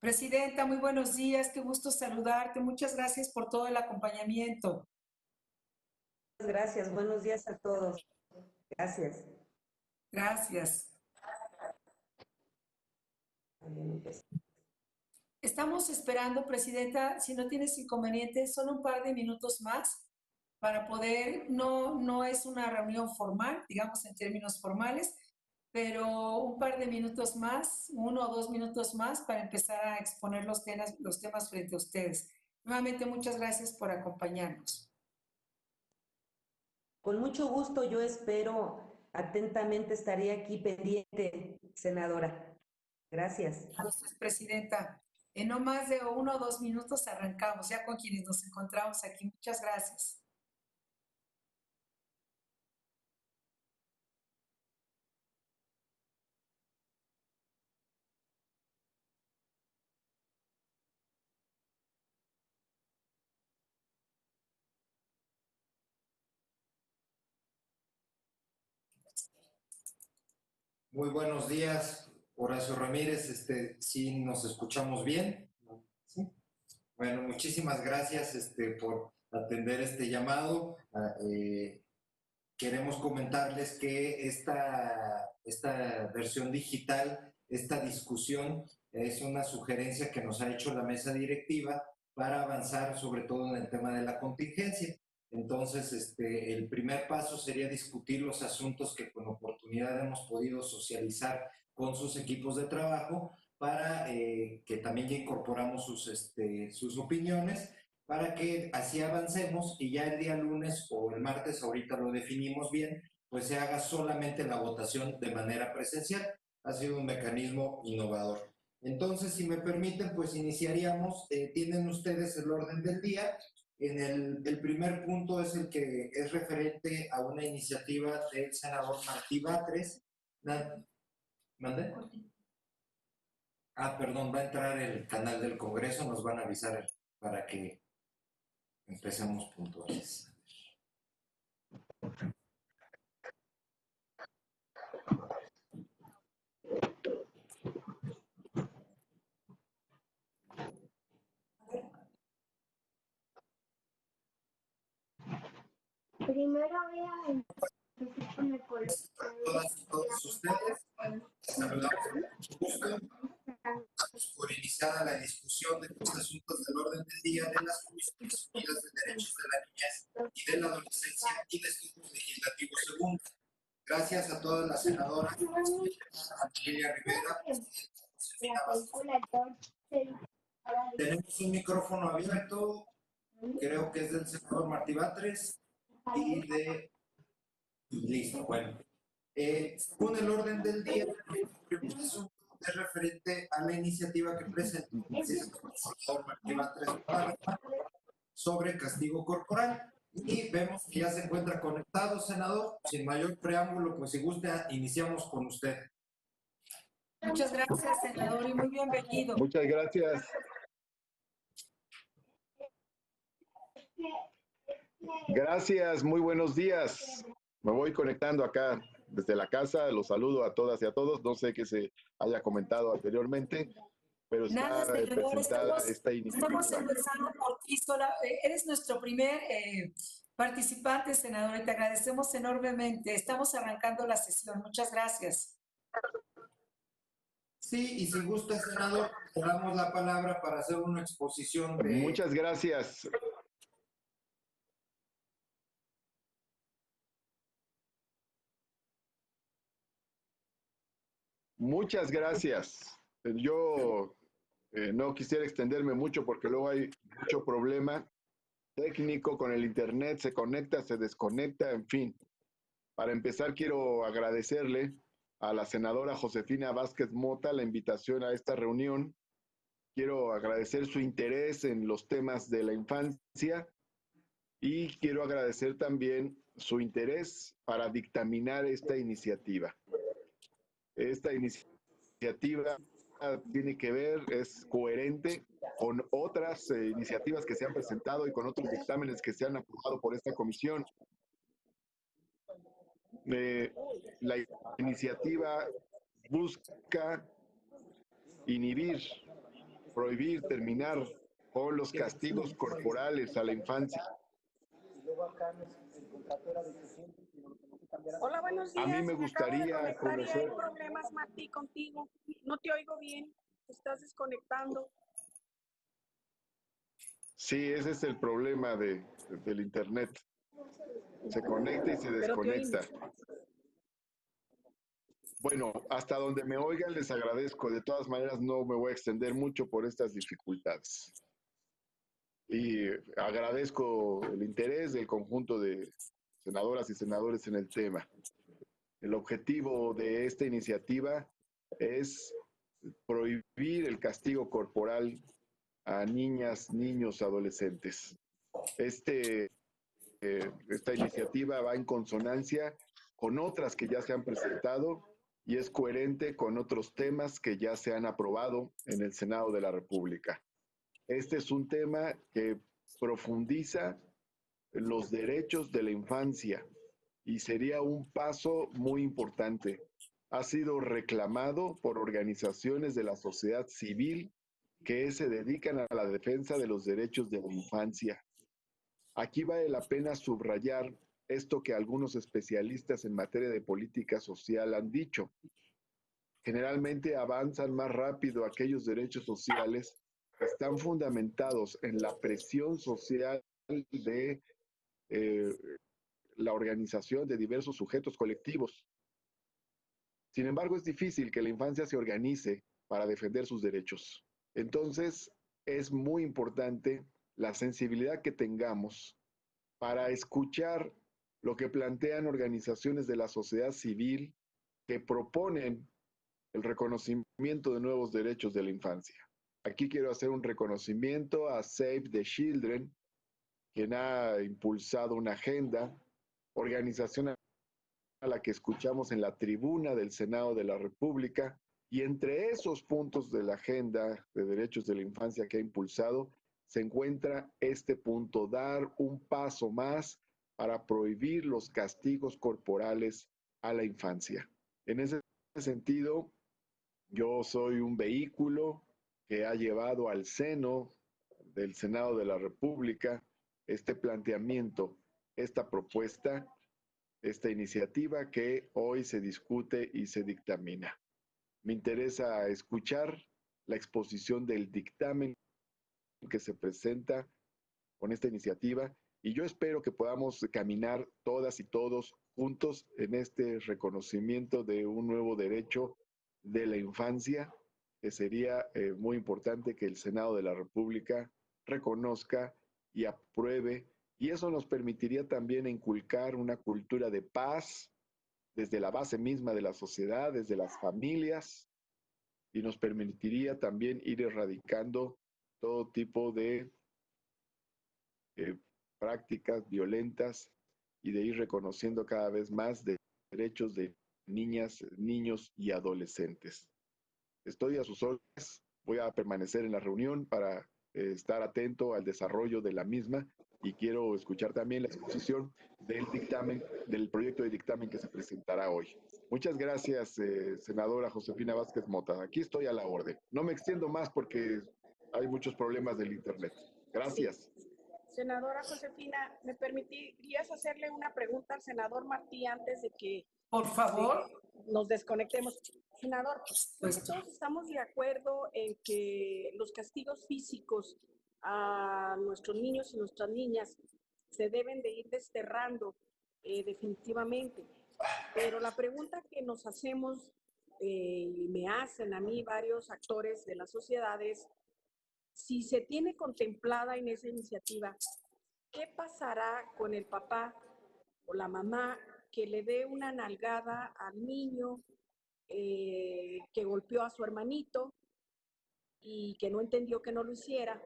Presidenta, muy buenos días, qué gusto saludarte. Muchas gracias por todo el acompañamiento. Gracias, buenos días a todos. Gracias. Gracias. Estamos esperando, Presidenta, si no tienes inconvenientes, solo un par de minutos más para poder, no es una reunión formal, digamos en términos formales, pero un par de minutos más, 1 o 2 minutos más para empezar a exponer los temas frente a ustedes. Nuevamente, muchas gracias por acompañarnos. Con mucho gusto, yo espero atentamente, estaré aquí pendiente, senadora. Gracias. Entonces, Presidenta, en no más de 1 o 2 minutos arrancamos ya con quienes nos encontramos aquí. Muchas gracias. Muy buenos días, Horacio Ramírez. ¿Sí nos escuchamos bien? Sí. Bueno, muchísimas gracias por atender este llamado. Queremos comentarles que esta versión digital, esta discusión, es una sugerencia que nos ha hecho la mesa directiva para avanzar sobre todo en el tema de la contingencia. Entonces, el primer paso sería discutir los asuntos que con oportunidad hemos podido socializar con sus equipos de trabajo para que también ya incorporamos sus opiniones para que así avancemos y ya el día lunes o el martes, ahorita lo definimos bien, pues se haga solamente la votación de manera presencial. Ha sido un mecanismo innovador. Entonces, si me permiten, pues iniciaríamos. Tienen ustedes el orden del día. El primer punto es el que es referente a una iniciativa del senador Martí Batres. ¿Mande? Perdón, va a entrar el canal del Congreso, nos van a avisar para que empecemos puntuales. Primero voy a empezar con el color. Todas y todos ustedes, les saludamos con mucho gusto. Damos por iniciada la discusión de los asuntos del orden del día de las Comisiones Unidas de Derechos de la Niñez y de la Adolescencia y de Estudios Legislativos Segunda. Gracias a todas las senadoras, a Lilia Rivera, presidenta Josefina Vázquez. Tenemos un micrófono abierto, creo que es del senador Martí Batres y de... Listo, bueno. Según el orden del día, el primer asunto es referente a la iniciativa que presentó el senador Martí Batres sobre castigo corporal. Y vemos que ya se encuentra conectado, senador. Sin mayor preámbulo, pues si gusta, iniciamos con usted. Muchas gracias, senador, y muy bienvenido. Muchas gracias. Gracias, muy buenos días. Me voy conectando acá desde la casa, los saludo a todas y a todos. No sé qué se haya comentado anteriormente, pero Nada, está senador, presentada esta iniciativa. estamos empezando por ti sola. Eres nuestro primer participante, senador, y te agradecemos enormemente. Estamos arrancando la sesión. Muchas gracias. Sí, y si gusta, senador, te damos la palabra para hacer una exposición de... Muchas gracias. Muchas gracias. Yo no quisiera extenderme mucho porque luego hay mucho problema técnico con el internet, se conecta, se desconecta, en fin. Para empezar, quiero agradecerle a la senadora Josefina Vázquez Mota la invitación a esta reunión. Quiero agradecer su interés en los temas de la infancia y quiero agradecer también su interés para dictaminar esta iniciativa. Esta iniciativa tiene que ver, es coherente con otras iniciativas que se han presentado y con otros dictámenes que se han aprobado por esta comisión. La iniciativa busca inhibir prohibir, terminar con los castigos corporales a la infancia. Hola, buenos A días. mí me acabo de gustaría conectar y hay conocer. problemas, Martí, contigo. No te oigo bien. Te estás desconectando. Sí, ese es el problema del Internet. Se conecta y se Pero te desconecta. oímos. Bueno, hasta donde me oigan les agradezco. De todas maneras, no me voy a extender mucho por estas dificultades. Y agradezco el interés del conjunto de senadoras y senadores en el tema. El objetivo de esta iniciativa es prohibir el castigo corporal a niñas, niños, adolescentes. Esta iniciativa va en consonancia con otras que ya se han presentado y es coherente con otros temas que ya se han aprobado en el Senado de la República. Este es un tema que profundiza los derechos de la infancia y sería un paso muy importante. Ha sido reclamado por organizaciones de la sociedad civil que se dedican a la defensa de los derechos de la infancia. Aquí vale la pena subrayar esto que algunos especialistas en materia de política social han dicho. Generalmente avanzan más rápido aquellos derechos sociales que están fundamentados en la presión social de la organización de diversos sujetos colectivos. Sin embargo, es difícil que la infancia se organice para defender sus derechos. Entonces, es muy importante la sensibilidad que tengamos para escuchar lo que plantean organizaciones de la sociedad civil que proponen el reconocimiento de nuevos derechos de la infancia. Aquí quiero hacer un reconocimiento a Save the Children, quien ha impulsado una agenda, organización a la que escuchamos en la tribuna del Senado de la República, y entre esos puntos de la agenda de derechos de la infancia que ha impulsado, se encuentra este punto, dar un paso más para prohibir los castigos corporales a la infancia. En ese sentido, yo soy un vehículo que ha llevado al seno del Senado de la República este planteamiento, esta propuesta, esta iniciativa que hoy se discute y se dictamina. Me interesa escuchar la exposición del dictamen que se presenta con esta iniciativa y yo espero que podamos caminar todas y todos juntos en este reconocimiento de un nuevo derecho de la infancia, que sería muy importante que el Senado de la República reconozca y apruebe, y eso nos permitiría también inculcar una cultura de paz desde la base misma de la sociedad, desde las familias, y nos permitiría también ir erradicando todo tipo de prácticas violentas y de ir reconociendo cada vez más derechos de niñas, niños y adolescentes. Estoy a sus órdenes, voy a permanecer en la reunión para estar atento al desarrollo de la misma y quiero escuchar también la exposición del dictamen, del proyecto de dictamen que se presentará hoy. Muchas gracias, senadora Josefina Vázquez Mota. Aquí estoy a la orden. No me extiendo más porque hay muchos problemas del Internet. Gracias. Sí. Senadora Josefina, ¿me permitirías hacerle una pregunta al senador Martí antes de que Por favor. nos desconectemos? Senador, creo que Pues, todos estamos de acuerdo en que los castigos físicos a nuestros niños y nuestras niñas se deben de ir desterrando definitivamente. Pero la pregunta que nos hacemos y me hacen a mí varios actores de la sociedad es, si se tiene contemplada en esa iniciativa, ¿qué pasará con el papá o la mamá que le dé una nalgada al niño que golpeó a su hermanito y que no entendió que no lo hiciera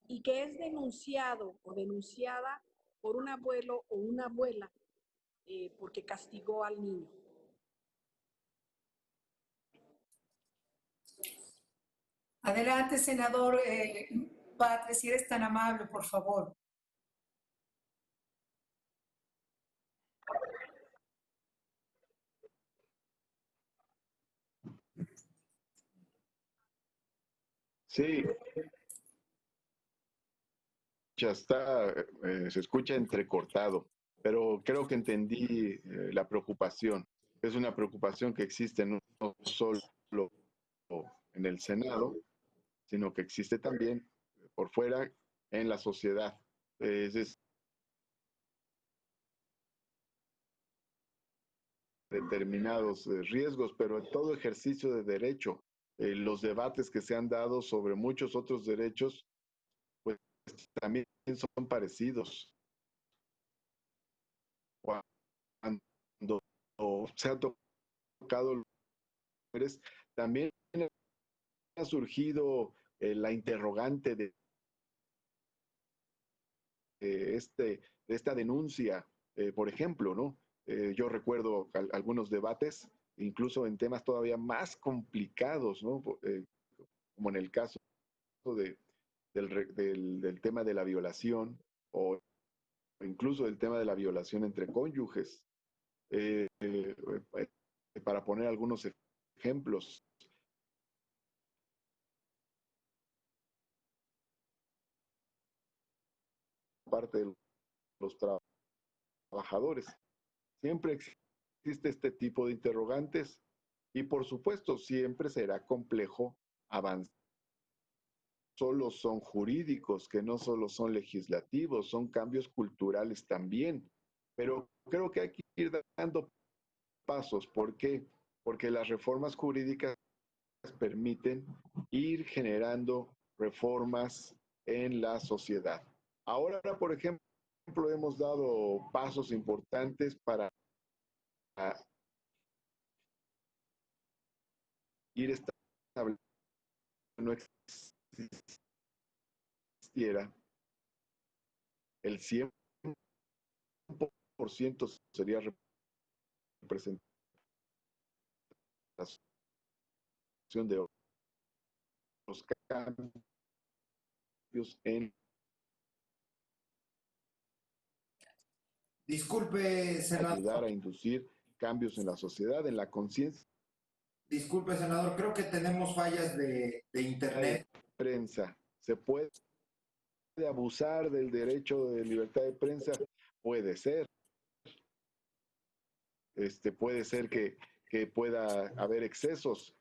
y que es denunciado o denunciada por un abuelo o una abuela porque castigó al niño? adelante, senador Batres, si eres tan amable, por favor. Sí, ya está, se escucha entrecortado, pero creo que entendí la preocupación. Es una preocupación que existe no solo en el Senado, sino que existe también por fuera en la sociedad. Es determinados riesgos, pero en todo ejercicio de derecho, los debates que se han dado sobre muchos otros derechos, pues también son parecidos. Cuando se ha tocado los mujeres, también ha surgido la interrogante de esta denuncia, por ejemplo, ¿no? Yo recuerdo algunos debates, incluso en temas todavía más complicados, ¿no? Como en el caso del tema de la violación o incluso el tema de la violación entre cónyuges, eh, eh, para poner algunos ejemplos. Parte de los trabajadores. Siempre existe este tipo de interrogantes y por supuesto siempre será complejo avanzar. Solo son jurídicos, que no solo son legislativos, son cambios culturales también. Pero creo que hay que ir dando pasos. ¿Por qué? Porque las reformas jurídicas permiten ir generando reformas en la sociedad. Ahora, por ejemplo, hemos dado pasos importantes para ir estableciendo no existiera el 100% sería representación de los cambios en Disculpe, senador. ayudar a inducir cambios en la sociedad, en la conciencia. Disculpe, senador, creo que tenemos fallas de internet. Prensa. ¿Se puede abusar del derecho de libertad de prensa? Puede ser. Puede ser que pueda haber excesos,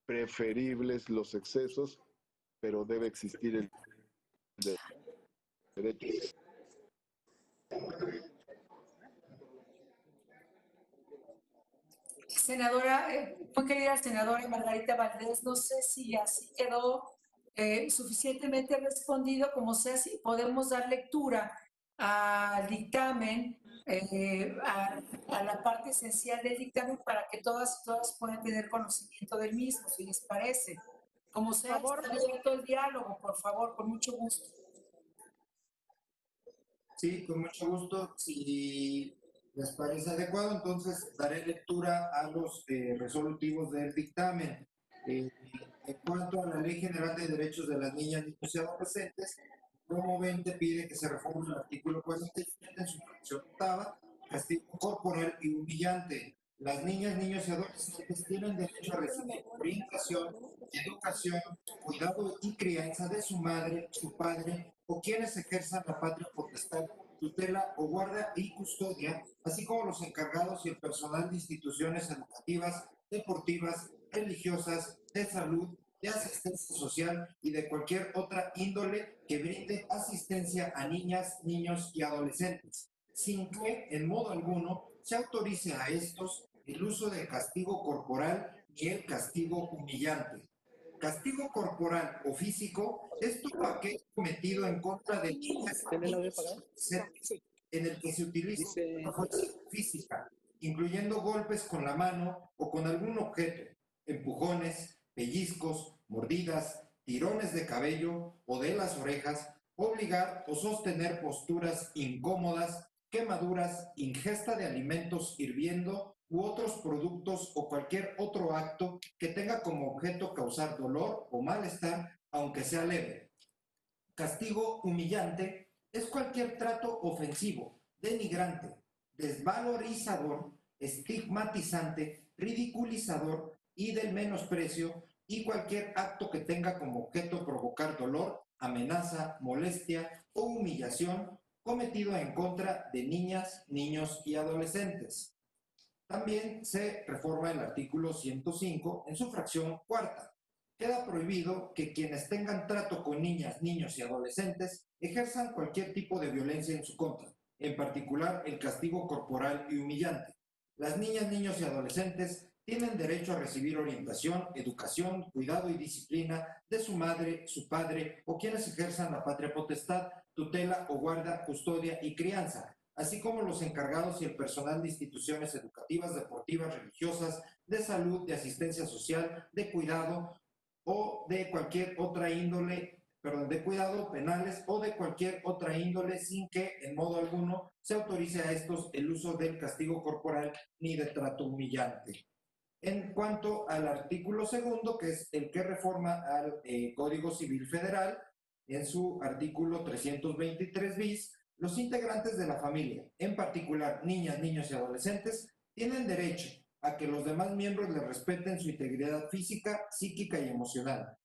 preferibles los excesos, pero debe existir el derecho. Senadora, muy querida senadora Margarita Valdés, no sé si así quedó suficientemente respondido, como sea, si podemos dar lectura al dictamen, a la parte esencial del dictamen para que todas puedan tener conocimiento del mismo, si les parece. Como sea, está abierto el diálogo, por favor, con mucho gusto. Sí, con mucho gusto. Si les parece adecuado, entonces daré lectura a los resolutivos del dictamen. En cuanto a la Ley General de Derechos de las Niñas, Niños y Adolescentes, el promovente pide que se reforme el artículo 47 en su fracción octava, castigo corporal y humillante. Las niñas, niños y adolescentes tienen derecho a recibir orientación, educación, cuidado y crianza de su madre, su padre o quienes ejerzan la patria potestad, tutela o guarda y custodia, así como los encargados y el personal de instituciones educativas, deportivas, religiosas, de salud, de asistencia social y de cualquier otra índole que brinde asistencia a niñas, niños y adolescentes, sin que en modo alguno se autorice a estos el uso del castigo corporal ni el castigo humillante. Castigo corporal o físico es todo aquello cometido en contra de niñas en el que se utiliza la fuerza física, incluyendo golpes con la mano o con algún objeto, empujones, pellizcos, mordidas, tirones de cabello o de las orejas, obligar o sostener posturas incómodas, quemaduras, ingesta de alimentos hirviendo u otros productos o cualquier otro acto que tenga como objeto causar dolor o malestar, aunque sea leve. Castigo humillante es cualquier trato ofensivo, denigrante, desvalorizador, estigmatizante, ridiculizador y del menosprecio y cualquier acto que tenga como objeto provocar dolor, amenaza, molestia o humillación cometido en contra de niñas, niños y adolescentes. También se reforma el artículo 105 en su fracción cuarta. Queda prohibido que quienes tengan trato con niñas, niños y adolescentes ejerzan cualquier tipo de violencia en su contra, en particular el castigo corporal y humillante. Las niñas, niños y adolescentes tienen derecho a recibir orientación, educación, cuidado y disciplina de su madre, su padre o quienes ejerzan la patria potestad, tutela o guarda, custodia y crianza, así como los encargados y el personal de instituciones educativas, deportivas, religiosas, de salud, de asistencia social, de cuidado o de cualquier otra índole, de cuidado, penales o de cualquier otra índole, sin que en modo alguno se autorice a estos el uso del castigo corporal ni de trato humillante. En cuanto al artículo segundo, que es el que reforma al Código Civil Federal, en su artículo 323 bis, los integrantes de la familia, en particular niñas, niños y adolescentes, tienen derecho a que los demás miembros les respeten su integridad física, psíquica y emocional,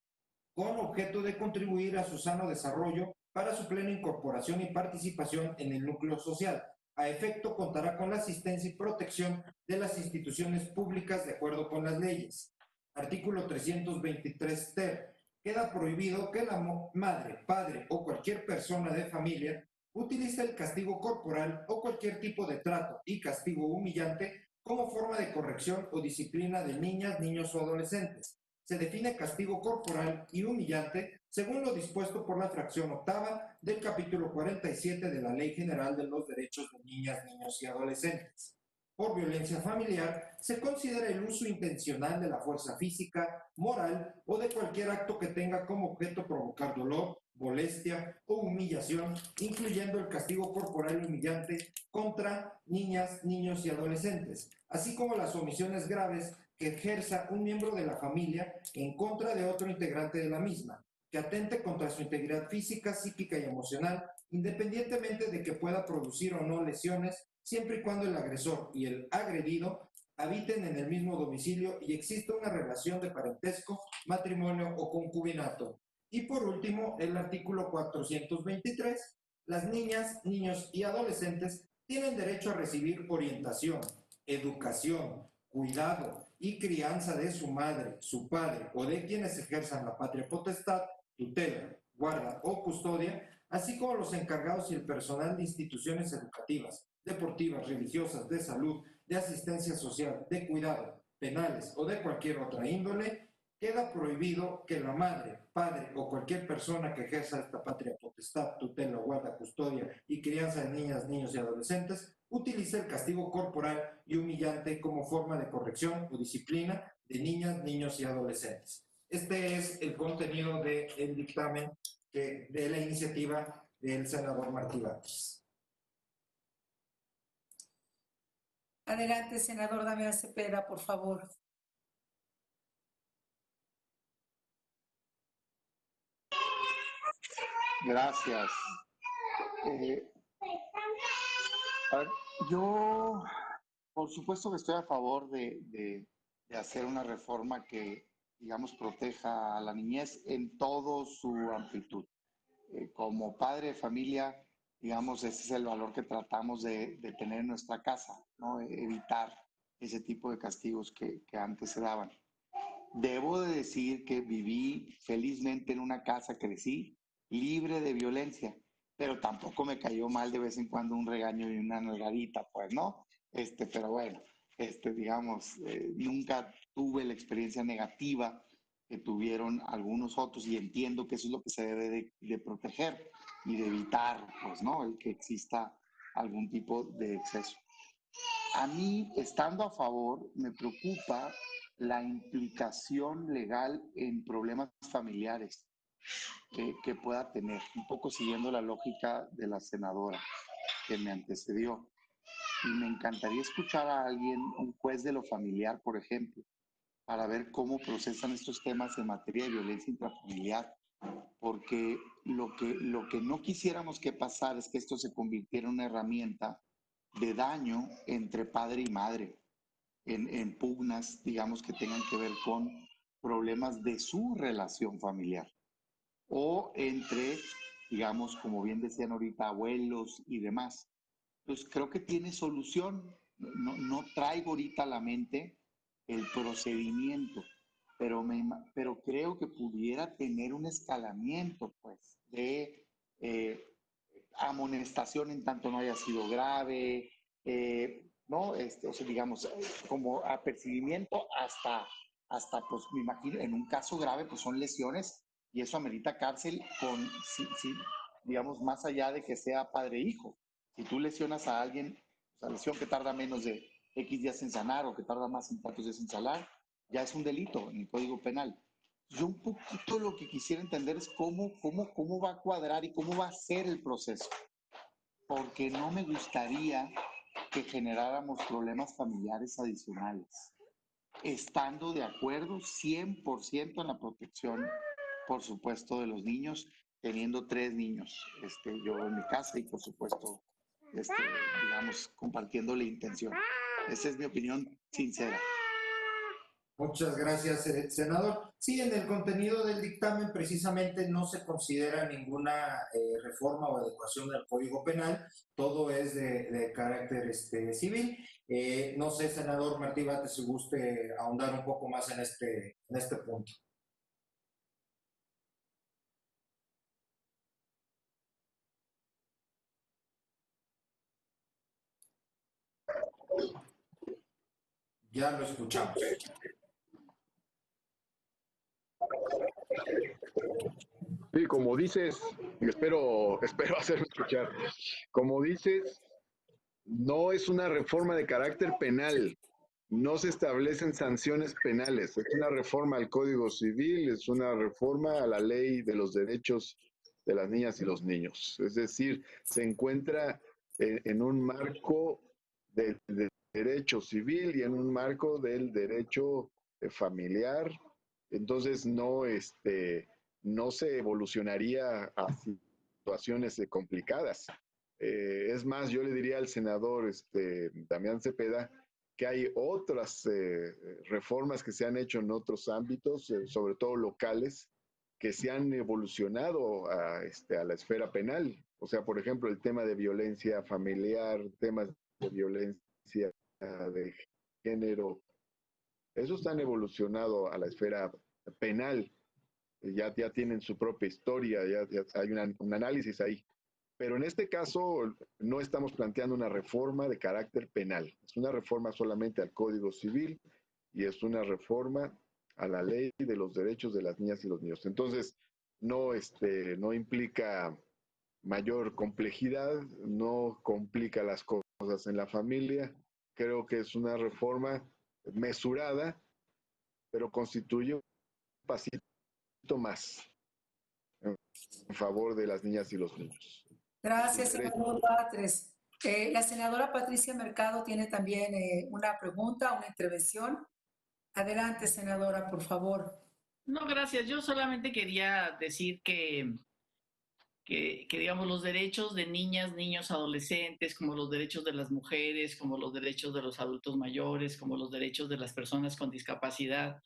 con objeto de contribuir a su sano desarrollo para su plena incorporación y participación en el núcleo social. A efecto, contará con la asistencia y protección de las instituciones públicas de acuerdo con las leyes. Artículo 323 ter. Queda prohibido que la madre, padre o cualquier persona de familia utilice el castigo corporal o cualquier tipo de trato y castigo humillante como forma de corrección o disciplina de niñas, niños o adolescentes. Se define castigo corporal y humillante según lo dispuesto por la fracción octava del capítulo 47 de la Ley General de los Derechos de Niñas, Niños y Adolescentes. Por violencia familiar, se considera el uso intencional de la fuerza física, moral o de cualquier acto que tenga como objeto provocar dolor, molestia o humillación, incluyendo el castigo corporal humillante contra niñas, niños y adolescentes, así como las omisiones graves que ejerza un miembro de la familia en contra de otro integrante de la misma, que atente contra su integridad física, psíquica y emocional, independientemente de que pueda producir o no lesiones, siempre y cuando el agresor y el agredido habiten en el mismo domicilio y exista una relación de parentesco, matrimonio o concubinato. Y por último, el artículo 423, las niñas, niños y adolescentes tienen derecho a recibir orientación, educación, cuidado y crianza de su madre, su padre o de quienes ejerzan la patria potestad, tutela, guarda o custodia, así como los encargados y el personal de instituciones educativas, deportivas, religiosas, de salud, de asistencia social, de cuidado, penales o de cualquier otra índole. Queda prohibido que la madre, padre o cualquier persona que ejerza esta patria potestad, tutela, guarda, custodia y crianza de niñas, niños y adolescentes utilice el castigo corporal y humillante como forma de corrección o disciplina de niñas, niños y adolescentes. Este es el contenido del dictamen de la iniciativa del senador Martí Batres. Adelante, senador Damián Cepeda, por favor. Gracias. A ver, yo, por supuesto que estoy a favor de hacer una reforma que, digamos, proteja a la niñez en todo su amplitud. Como padre de familia, digamos, ese es el valor que tratamos de tener en nuestra casa, ¿no? Evitar ese tipo de castigos que antes se daban. Debo de decir que viví felizmente en una casa, crecí libre de violencia, pero tampoco me cayó mal de vez en cuando un regaño y una nalgadita, pues, ¿no? Pero bueno, digamos, nunca tuve la experiencia negativa que tuvieron algunos otros y entiendo que eso es lo que se debe de proteger y de evitar, pues, ¿no? El que exista algún tipo de exceso. A mí, estando a favor, me preocupa la implicación legal en problemas familiares que pueda tener, un poco siguiendo la lógica de la senadora que me antecedió. Y me encantaría escuchar a alguien, un juez de lo familiar, por ejemplo, para ver cómo procesan estos temas en materia de violencia intrafamiliar, porque lo que no quisiéramos que pasara es que esto se convirtiera en una herramienta de daño entre padre y madre, en pugnas, digamos, que tengan que ver con problemas de su relación familiar o entre, digamos, como bien decían ahorita, abuelos y demás. Entonces, creo que tiene solución. No traigo ahorita a la mente el procedimiento, pero creo que pudiera tener un escalamiento, pues, de amonestación en tanto no haya sido grave, ¿no? O sea, digamos, como apercibimiento pues me imagino, en un caso grave, pues son lesiones y eso amerita cárcel digamos, más allá de que sea padre e hijo. Si tú lesionas a alguien, la lesión que tarda menos de X días en sanar o que tarda más en tantos días en sanar, ya es un delito en el Código Penal. Yo un poquito lo que quisiera entender es cómo va a cuadrar y cómo va a ser el proceso, porque no me gustaría que generáramos problemas familiares adicionales, estando de acuerdo 100% en la protección, por supuesto, de los niños, teniendo 3 niños, yo en mi casa y por supuesto, digamos, compartiendo la intención. Esa es mi opinión sincera. Muchas gracias, senador. Sí, en el contenido del dictamen precisamente no se considera ninguna reforma o adecuación del Código Penal, todo es de carácter civil. No sé, senador Martí Bates, si guste ahondar un poco más en este punto. Ya lo escuchamos. Sí, como dices, espero hacerme escuchar. Como dices, no es una reforma de carácter penal, no se establecen sanciones penales, es una reforma al Código Civil, es una reforma a la ley de los derechos de las niñas y los niños. Es decir, se encuentra en un marco del derecho civil y en un marco del derecho familiar. Entonces, no se evolucionaría a situaciones complicadas. Es más, yo le diría al senador Damián Cepeda que hay otras reformas que se han hecho en otros ámbitos, sobre todo locales, que se han evolucionado a la esfera penal. O sea, por ejemplo, el tema de violencia familiar, temas de violencia de género, esos han evolucionado a la esfera penal. Ya tienen su propia historia, ya hay un análisis ahí. Pero en este caso no estamos planteando una reforma de carácter penal, es una reforma solamente al Código Civil y es una reforma a la ley de los derechos de las niñas y los niños. Entonces, no implica mayor complejidad, no complica las cosas en la familia. Creo que es una reforma mesurada, pero constituye un pasito más en favor de las niñas y los niños. Gracias, senador Batres. La senadora Patricia Mercado tiene también una pregunta, una intervención. Adelante, senadora, por favor. No, gracias. Yo solamente quería decir que digamos, los derechos de niñas, niños, adolescentes, como los derechos de las mujeres, como los derechos de los adultos mayores, como los derechos de las personas con discapacidad,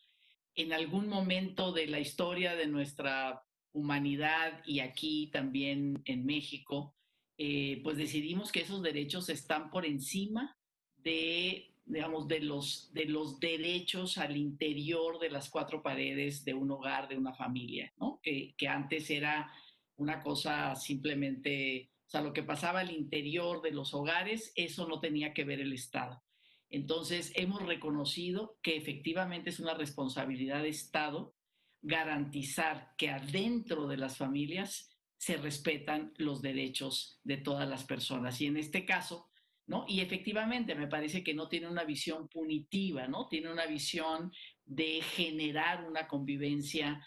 en algún momento de la historia de nuestra humanidad y aquí también en México, pues decidimos que esos derechos están por encima de, digamos, de los derechos al interior de las 4 paredes de un hogar, de una familia, ¿no? Que antes era una cosa simplemente, o sea, lo que pasaba al interior de los hogares, eso no tenía que ver el Estado. Entonces, hemos reconocido que efectivamente es una responsabilidad de Estado garantizar que adentro de las familias se respetan los derechos de todas las personas. Y en este caso, ¿no? Y efectivamente me parece que no tiene una visión punitiva, ¿no? Tiene una visión de generar una convivencia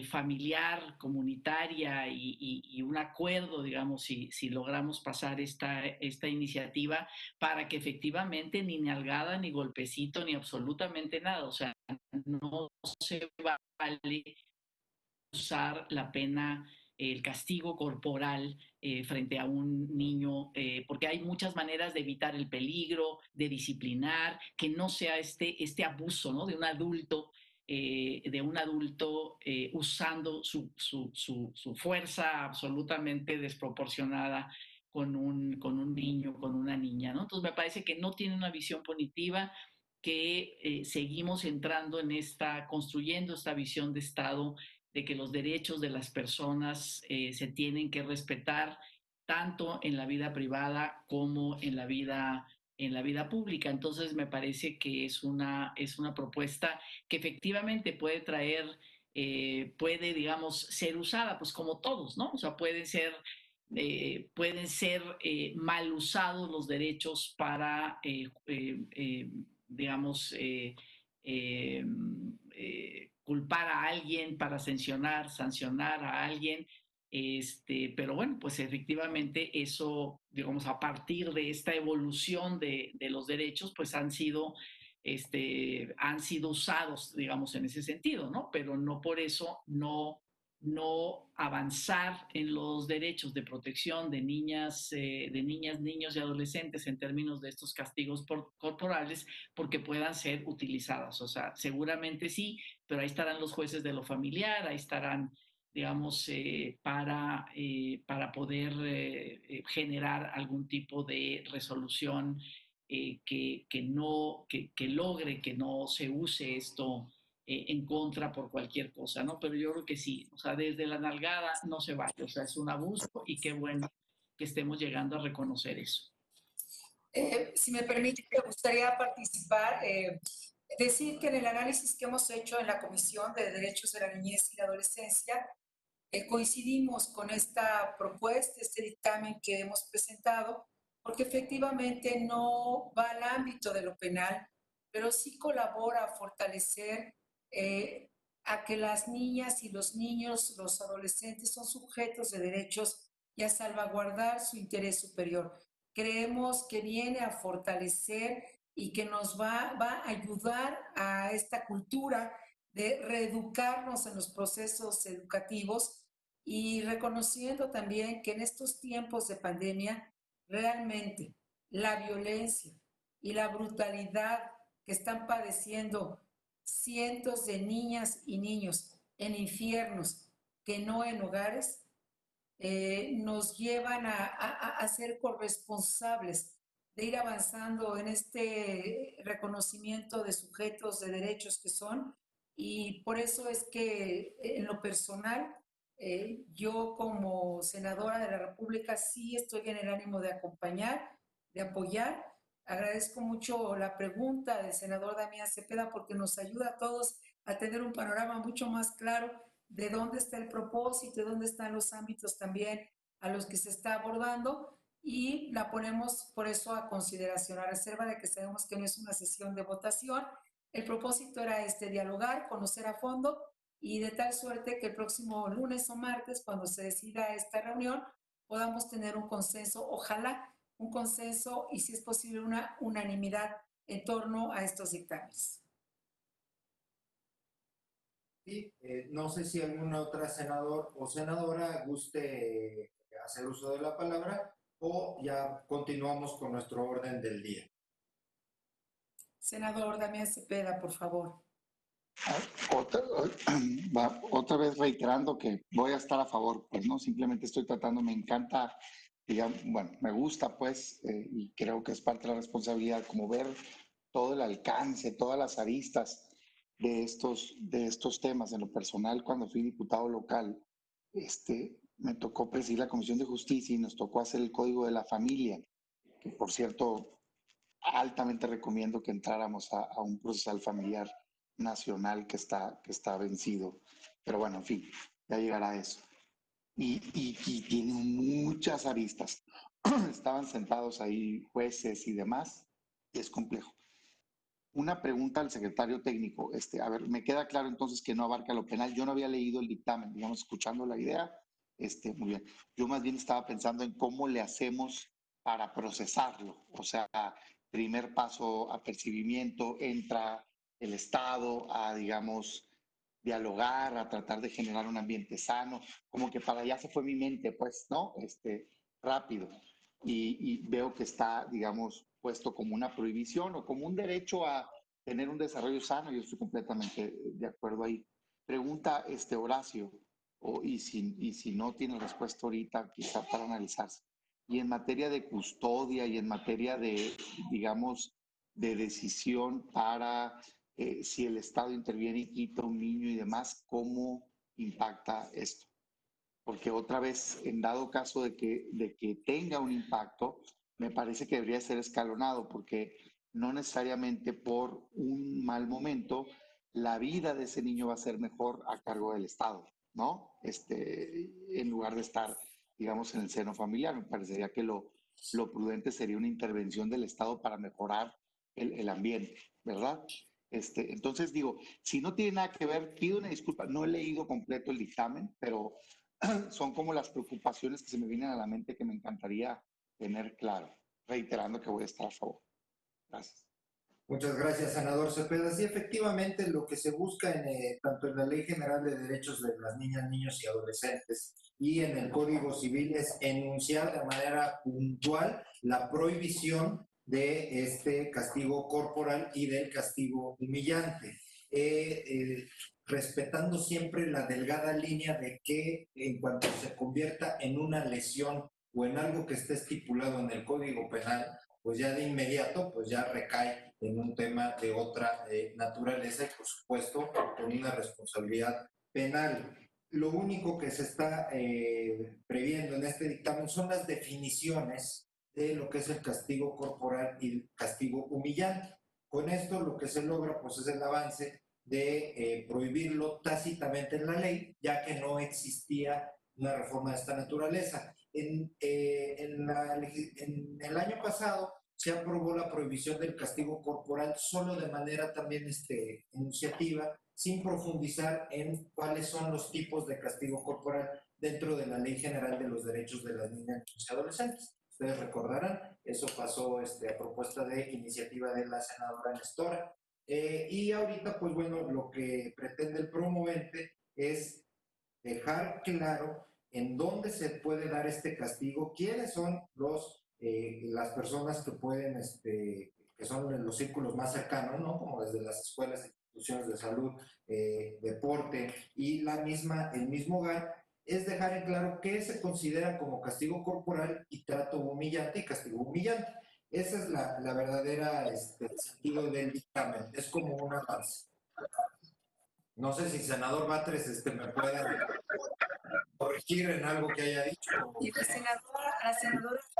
familiar, comunitaria y un acuerdo, digamos, si logramos pasar esta iniciativa para que efectivamente ni nalgada, ni golpecito, ni absolutamente nada. O sea, no se vale usar la pena, el castigo corporal frente a un niño, porque hay muchas maneras de evitar el peligro, de disciplinar, que no sea este abuso, ¿no? De un adulto de un adulto usando su fuerza absolutamente desproporcionada con un niño, con una niña, ¿no? Entonces me parece que no tiene una visión punitiva, que seguimos entrando construyendo esta visión de Estado, de que los derechos de las personas se tienen que respetar tanto en la vida privada como en la vida pública. Entonces me parece que es una propuesta que efectivamente puede traer, puede, digamos, ser usada, pues como todos, ¿no? O sea, pueden ser mal usados los derechos para, digamos, culpar a alguien, para sancionar a alguien. Pero bueno, pues efectivamente eso, digamos, a partir de esta evolución de los derechos, pues han sido usados, digamos, en ese sentido, ¿no? Pero no por eso no avanzar en los derechos de protección de niñas, niños y adolescentes en términos de estos castigos corporales, porque puedan ser utilizadas. O sea, seguramente sí, pero ahí estarán los jueces de lo familiar, ahí estarán, digamos, para poder generar algún tipo de resolución que logre que no se use esto en contra por cualquier cosa, ¿no? Pero yo creo que sí, o sea, desde la nalgada no se vale, o sea, es un abuso y qué bueno que estemos llegando a reconocer eso. Si me permite, me gustaría participar. Decir que en el análisis que hemos hecho en la Comisión de Derechos de la Niñez y la Adolescencia, coincidimos con esta propuesta, este dictamen que hemos presentado, porque efectivamente no va al ámbito de lo penal, pero sí colabora a fortalecer a que las niñas y los niños, los adolescentes son sujetos de derechos y a salvaguardar su interés superior. Creemos que viene a fortalecer y que nos va a ayudar a esta cultura de reeducarnos en los procesos educativos y reconociendo también que en estos tiempos de pandemia realmente la violencia y la brutalidad que están padeciendo cientos de niñas y niños en infiernos que no en hogares, nos llevan a ser corresponsables de ir avanzando en este reconocimiento de sujetos de derechos que son, y por eso es que en lo personal, yo como senadora de la República sí estoy en el ánimo de acompañar, de apoyar. Agradezco mucho la pregunta del senador Damián Cepeda porque nos ayuda a todos a tener un panorama mucho más claro de dónde está el propósito, de dónde están los ámbitos también a los que se está abordando, y la ponemos por eso a consideración, a reserva de que sabemos que no es una sesión de votación. El propósito era dialogar, conocer a fondo, y de tal suerte que el próximo lunes o martes, cuando se decida esta reunión, podamos tener un consenso, ojalá un consenso y si es posible una unanimidad en torno a estos dictámenes. Sí, no sé si alguna otra senador o senadora guste hacer uso de la palabra o ya continuamos con nuestro orden del día. Senador Damián Cepeda, por favor. Otra vez reiterando que voy a estar a favor, pues no, simplemente estoy tratando, me encanta, digamos, bueno, me gusta pues, y creo que es parte de la responsabilidad, como ver todo el alcance, todas las aristas de estos temas. En lo personal, cuando fui diputado local, me tocó presidir la Comisión de Justicia y nos tocó hacer el Código de la Familia, que por cierto, altamente recomiendo que entráramos a un procesal familiar nacional que está vencido. Pero bueno, en fin, ya llegará eso. Y tiene muchas aristas. Estaban sentados ahí jueces y demás, y es complejo. Una pregunta al secretario técnico. A ver, me queda claro entonces que no abarca lo penal. Yo no había leído el dictamen, digamos, escuchando la idea. Muy bien. Yo más bien estaba pensando en cómo le hacemos para procesarlo. O sea, primer paso, apercibimiento, entra el Estado a, digamos, dialogar, a tratar de generar un ambiente sano. Como que para allá se fue mi mente, pues, ¿no? Rápido. Y veo que está, digamos, puesto como una prohibición o como un derecho a tener un desarrollo sano. Yo estoy completamente de acuerdo ahí. Pregunta Horacio, y si no tiene respuesta ahorita, quizá para analizarse. Y en materia de custodia y en materia de, digamos, de decisión para si el Estado interviene y quita un niño y demás, ¿cómo impacta esto? Porque otra vez, en dado caso de que tenga un impacto, me parece que debería ser escalonado, porque no necesariamente por un mal momento la vida de ese niño va a ser mejor a cargo del Estado, ¿no? En lugar de estar, digamos, en el seno familiar. Me parecería que lo prudente sería una intervención del Estado para mejorar el ambiente, ¿verdad? Entonces digo, si no tiene nada que ver, pido una disculpa, no he leído completo el dictamen, pero son como las preocupaciones que se me vienen a la mente que me encantaría tener claro, reiterando que voy a estar a favor. Gracias. Muchas gracias, senador Cepeda. Sí, efectivamente, lo que se busca tanto en la Ley General de Derechos de las Niñas, Niños y Adolescentes y en el Código Civil es enunciar de manera puntual la prohibición de este castigo corporal y del castigo humillante, respetando siempre la delgada línea de que en cuanto se convierta en una lesión o en algo que esté estipulado en el Código Penal, pues ya de inmediato, pues ya recae en un tema de otra naturaleza y por supuesto con una responsabilidad penal. Lo único que se está previendo en este dictamen son las definiciones de lo que es el castigo corporal y el castigo humillante. Con esto lo que se logra pues es el avance de prohibirlo tácitamente en la ley, ya que no existía una reforma de esta naturaleza. En el año pasado se aprobó la prohibición del castigo corporal solo de manera también enunciativa, sin profundizar en cuáles son los tipos de castigo corporal dentro de la Ley General de los Derechos de las Niñas, Niños y Adolescentes. Ustedes recordarán, eso pasó a propuesta de iniciativa de la senadora Nestora. Y ahorita, pues bueno, lo que pretende el promovente es dejar claro en dónde se puede dar este castigo, quiénes son las personas que pueden, que son en los círculos más cercanos, ¿no? Como desde las escuelas, instituciones de salud, deporte y el mismo hogar, es dejar en claro qué se considera como castigo corporal y trato humillante y castigo humillante. Esa es la verdadera sentido del dictamen, es como un avance. No sé si senador Batres me puede corregir en algo que haya dicho. Y la senadora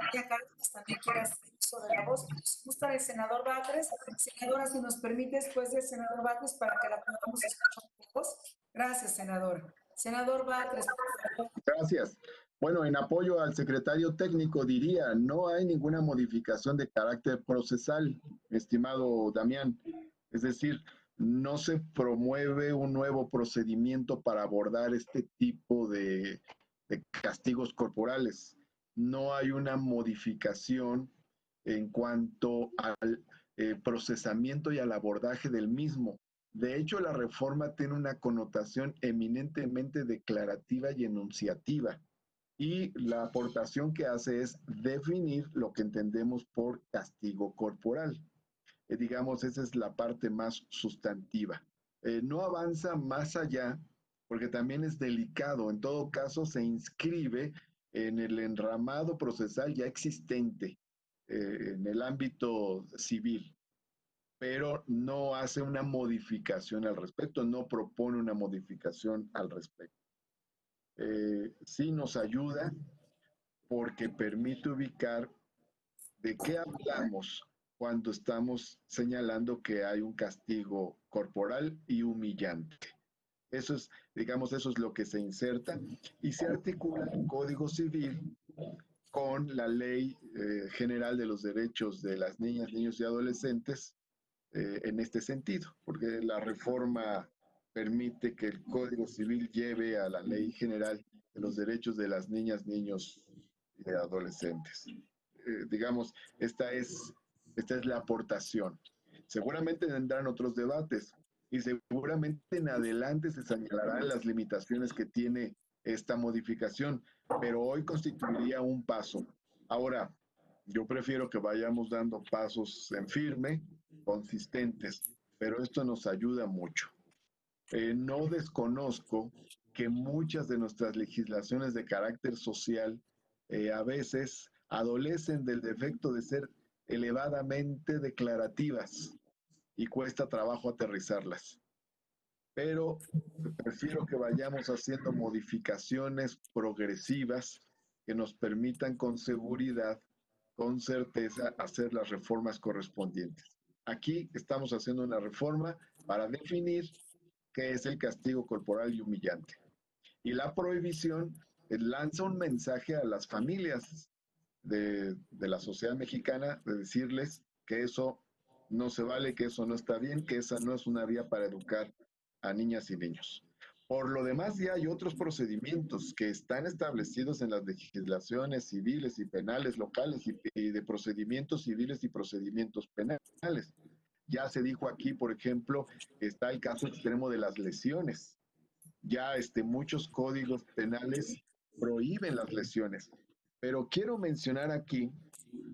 Lidia Cárdenas también quiere hacer uso de la voz. Si gusta el senador Batres, senadora, si nos permite después del senador Batres para que la podamos escuchar todos. Gracias, senador. Senador Batres, por favor. Gracias. Bueno, en apoyo al secretario técnico diría, no hay ninguna modificación de carácter procesal, estimado Damián. Es decir, no se promueve un nuevo procedimiento para abordar este tipo de castigos corporales. No hay una modificación en cuanto al procesamiento y al abordaje del mismo. De hecho, la reforma tiene una connotación eminentemente declarativa y enunciativa. Y la aportación que hace es definir lo que entendemos por castigo corporal. Digamos, esa es la parte más sustantiva. No avanza más allá, porque también es delicado. En todo caso, se inscribe en el enramado procesal ya existente en el ámbito civil, pero no hace una modificación al respecto, no propone una modificación al respecto. Sí nos ayuda porque permite ubicar de qué hablamos cuando estamos señalando que hay un castigo corporal y humillante. Eso es, digamos, eso es lo que se inserta y se articula el Código Civil con la Ley General de los Derechos de las Niñas, Niños y Adolescentes en este sentido, porque la reforma permite que el Código Civil lleve a la Ley General de los Derechos de las Niñas, Niños y Adolescentes. Digamos, esta es la aportación. Seguramente tendrán otros debates y seguramente en adelante se señalarán las limitaciones que tiene esta modificación, pero hoy constituiría un paso. Ahora, yo prefiero que vayamos dando pasos en firme, consistentes. pero esto nos ayuda mucho. No desconozco que muchas de nuestras legislaciones de carácter social a veces adolecen del defecto de ser elevadamente declarativas y cuesta trabajo aterrizarlas. Pero prefiero que vayamos haciendo modificaciones progresivas que nos permitan con seguridad, con certeza, hacer las reformas correspondientes. Aquí estamos haciendo una reforma para definir qué es el castigo corporal y humillante. Y la prohibición lanza un mensaje a las familias de la sociedad mexicana de decirles que eso no se vale, que eso no está bien, que esa no es una vía para educar a niñas y niños. Por lo demás, ya hay otros procedimientos que están establecidos en las legislaciones civiles y penales locales y de procedimientos civiles y procedimientos penales. Ya se dijo aquí, por ejemplo, está el caso extremo de las lesiones. Ya muchos códigos penales prohíben las lesiones. Pero quiero mencionar aquí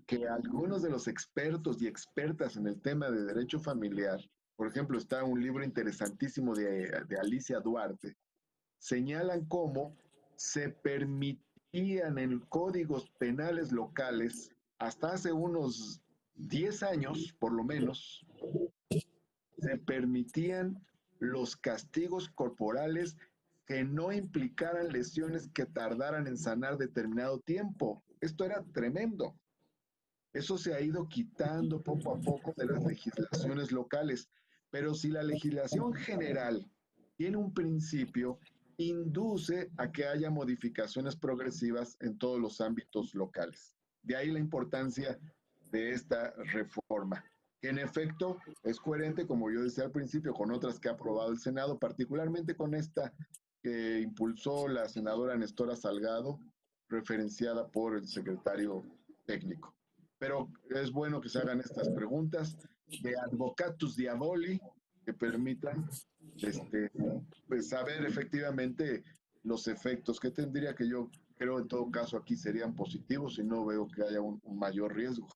que algunos de los expertos y expertas en el tema de derecho familiar, por ejemplo, está un libro interesantísimo de Alicia Duarte, señalan cómo se permitían en códigos penales locales, hasta hace unos 10 años, por lo menos, se permitían los castigos corporales que no implicaran lesiones que tardaran en sanar determinado tiempo. Esto era tremendo. Eso se ha ido quitando poco a poco de las legislaciones locales, pero si la legislación general tiene un principio, induce a que haya modificaciones progresivas en todos los ámbitos locales. De ahí la importancia de esta reforma, que en efecto es coherente, como yo decía al principio, con otras que ha aprobado el Senado, particularmente con esta que impulsó la senadora Nestora Salgado, referenciada por el secretario técnico. Pero es bueno que se hagan estas preguntas de advocatus diaboli que permitan pues saber efectivamente los efectos que tendría, que yo creo en todo caso aquí serían positivos y no veo que haya un mayor riesgo.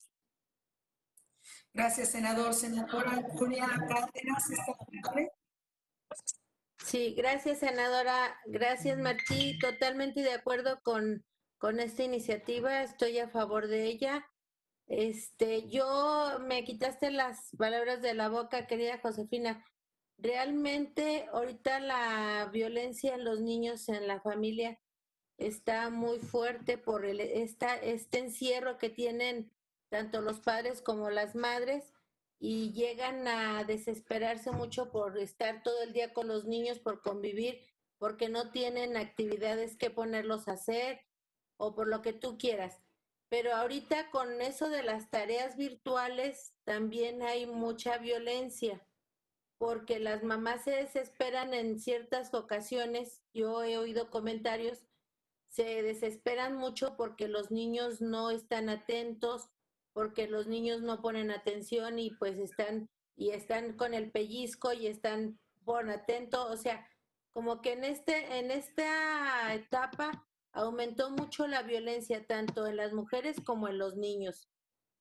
Gracias, senador. Senadora Julia Cárdenas, ¿está disponible? Sí, gracias, senadora. Gracias, Martí. Totalmente de acuerdo con esta iniciativa. Estoy a favor de ella. Yo me quitaste las palabras de la boca, querida Josefina. Realmente ahorita la violencia en los niños en la familia está muy fuerte por este encierro que tienen tanto los padres como las madres y llegan a desesperarse mucho por estar todo el día con los niños, por convivir, porque no tienen actividades que ponerlos a hacer o por lo que tú quieras. Pero ahorita con eso de las tareas virtuales también hay mucha violencia, porque las mamás se desesperan en ciertas ocasiones. Yo he oído comentarios, se desesperan mucho porque los niños no están atentos, porque los niños no ponen atención y pues están con el pellizco y están por atento, o sea, como que en esta etapa aumentó mucho la violencia tanto en las mujeres como en los niños.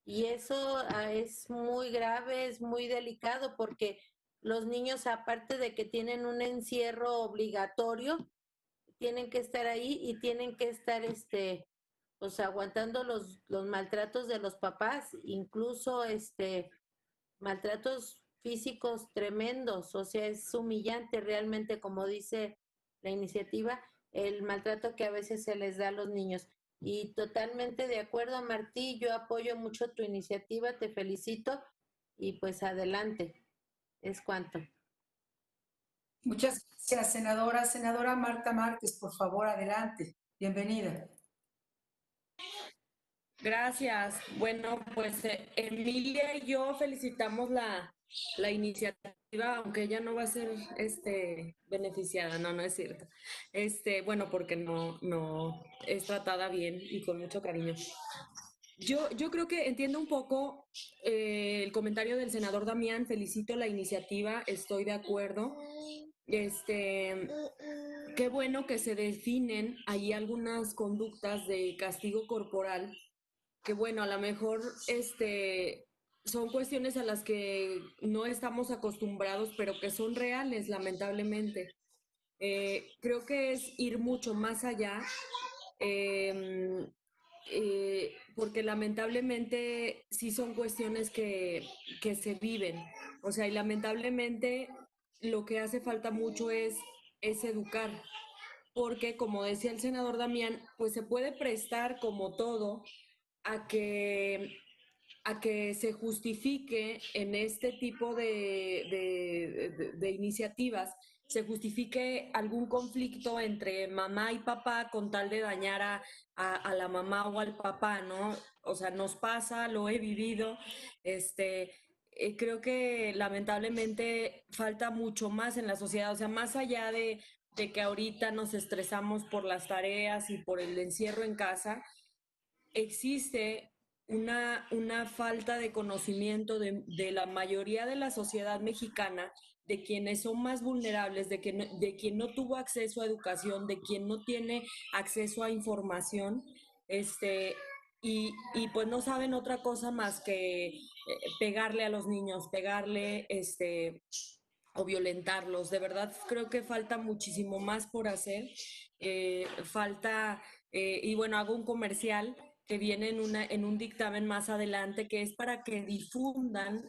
Y eso es muy grave, es muy delicado porque los niños, aparte de que tienen un encierro obligatorio, tienen que estar ahí y tienen que estar pues aguantando los maltratos de los papás, incluso maltratos físicos tremendos. O sea, es humillante realmente, como dice la iniciativa, el maltrato que a veces se les da a los niños. Y totalmente de acuerdo, Martí, yo apoyo mucho tu iniciativa, te felicito y pues adelante. Es cuanto. Muchas gracias, senadora. Senadora Marta Márquez, por favor, adelante. Bienvenida. Gracias. Bueno, pues Emilia y yo felicitamos la iniciativa, aunque ella no va a ser beneficiada, no es cierto. Bueno, porque no es tratada bien y con mucho cariño. Yo creo que entiendo un poco el comentario del senador Damián, felicito la iniciativa, estoy de acuerdo. Qué bueno que se definen ahí algunas conductas de castigo corporal, que bueno, a lo mejor son cuestiones a las que no estamos acostumbrados, pero que son reales, lamentablemente. Creo que es ir mucho más allá, porque lamentablemente sí son cuestiones que se viven. O sea, y lamentablemente lo que hace falta mucho es educar, porque como decía el senador Damián, pues se puede prestar como todo a que se justifique en este tipo de iniciativas, se justifique algún conflicto entre mamá y papá con tal de dañar a la mamá o al papá, ¿no? O sea, nos pasa, lo he vivido, creo que lamentablemente falta mucho más en la sociedad, o sea, más allá de que ahorita nos estresamos por las tareas y por el encierro en casa, existe una falta de conocimiento de la mayoría de la sociedad mexicana, de quienes son más vulnerables, de quien no tuvo acceso a educación, de quien no tiene acceso a información, y pues no saben otra cosa más que pegarle a los niños, pegarle, o violentarlos. De verdad creo que falta muchísimo más por hacer. Y bueno, hago un comercial que viene en un dictamen más adelante, que es para que difundan,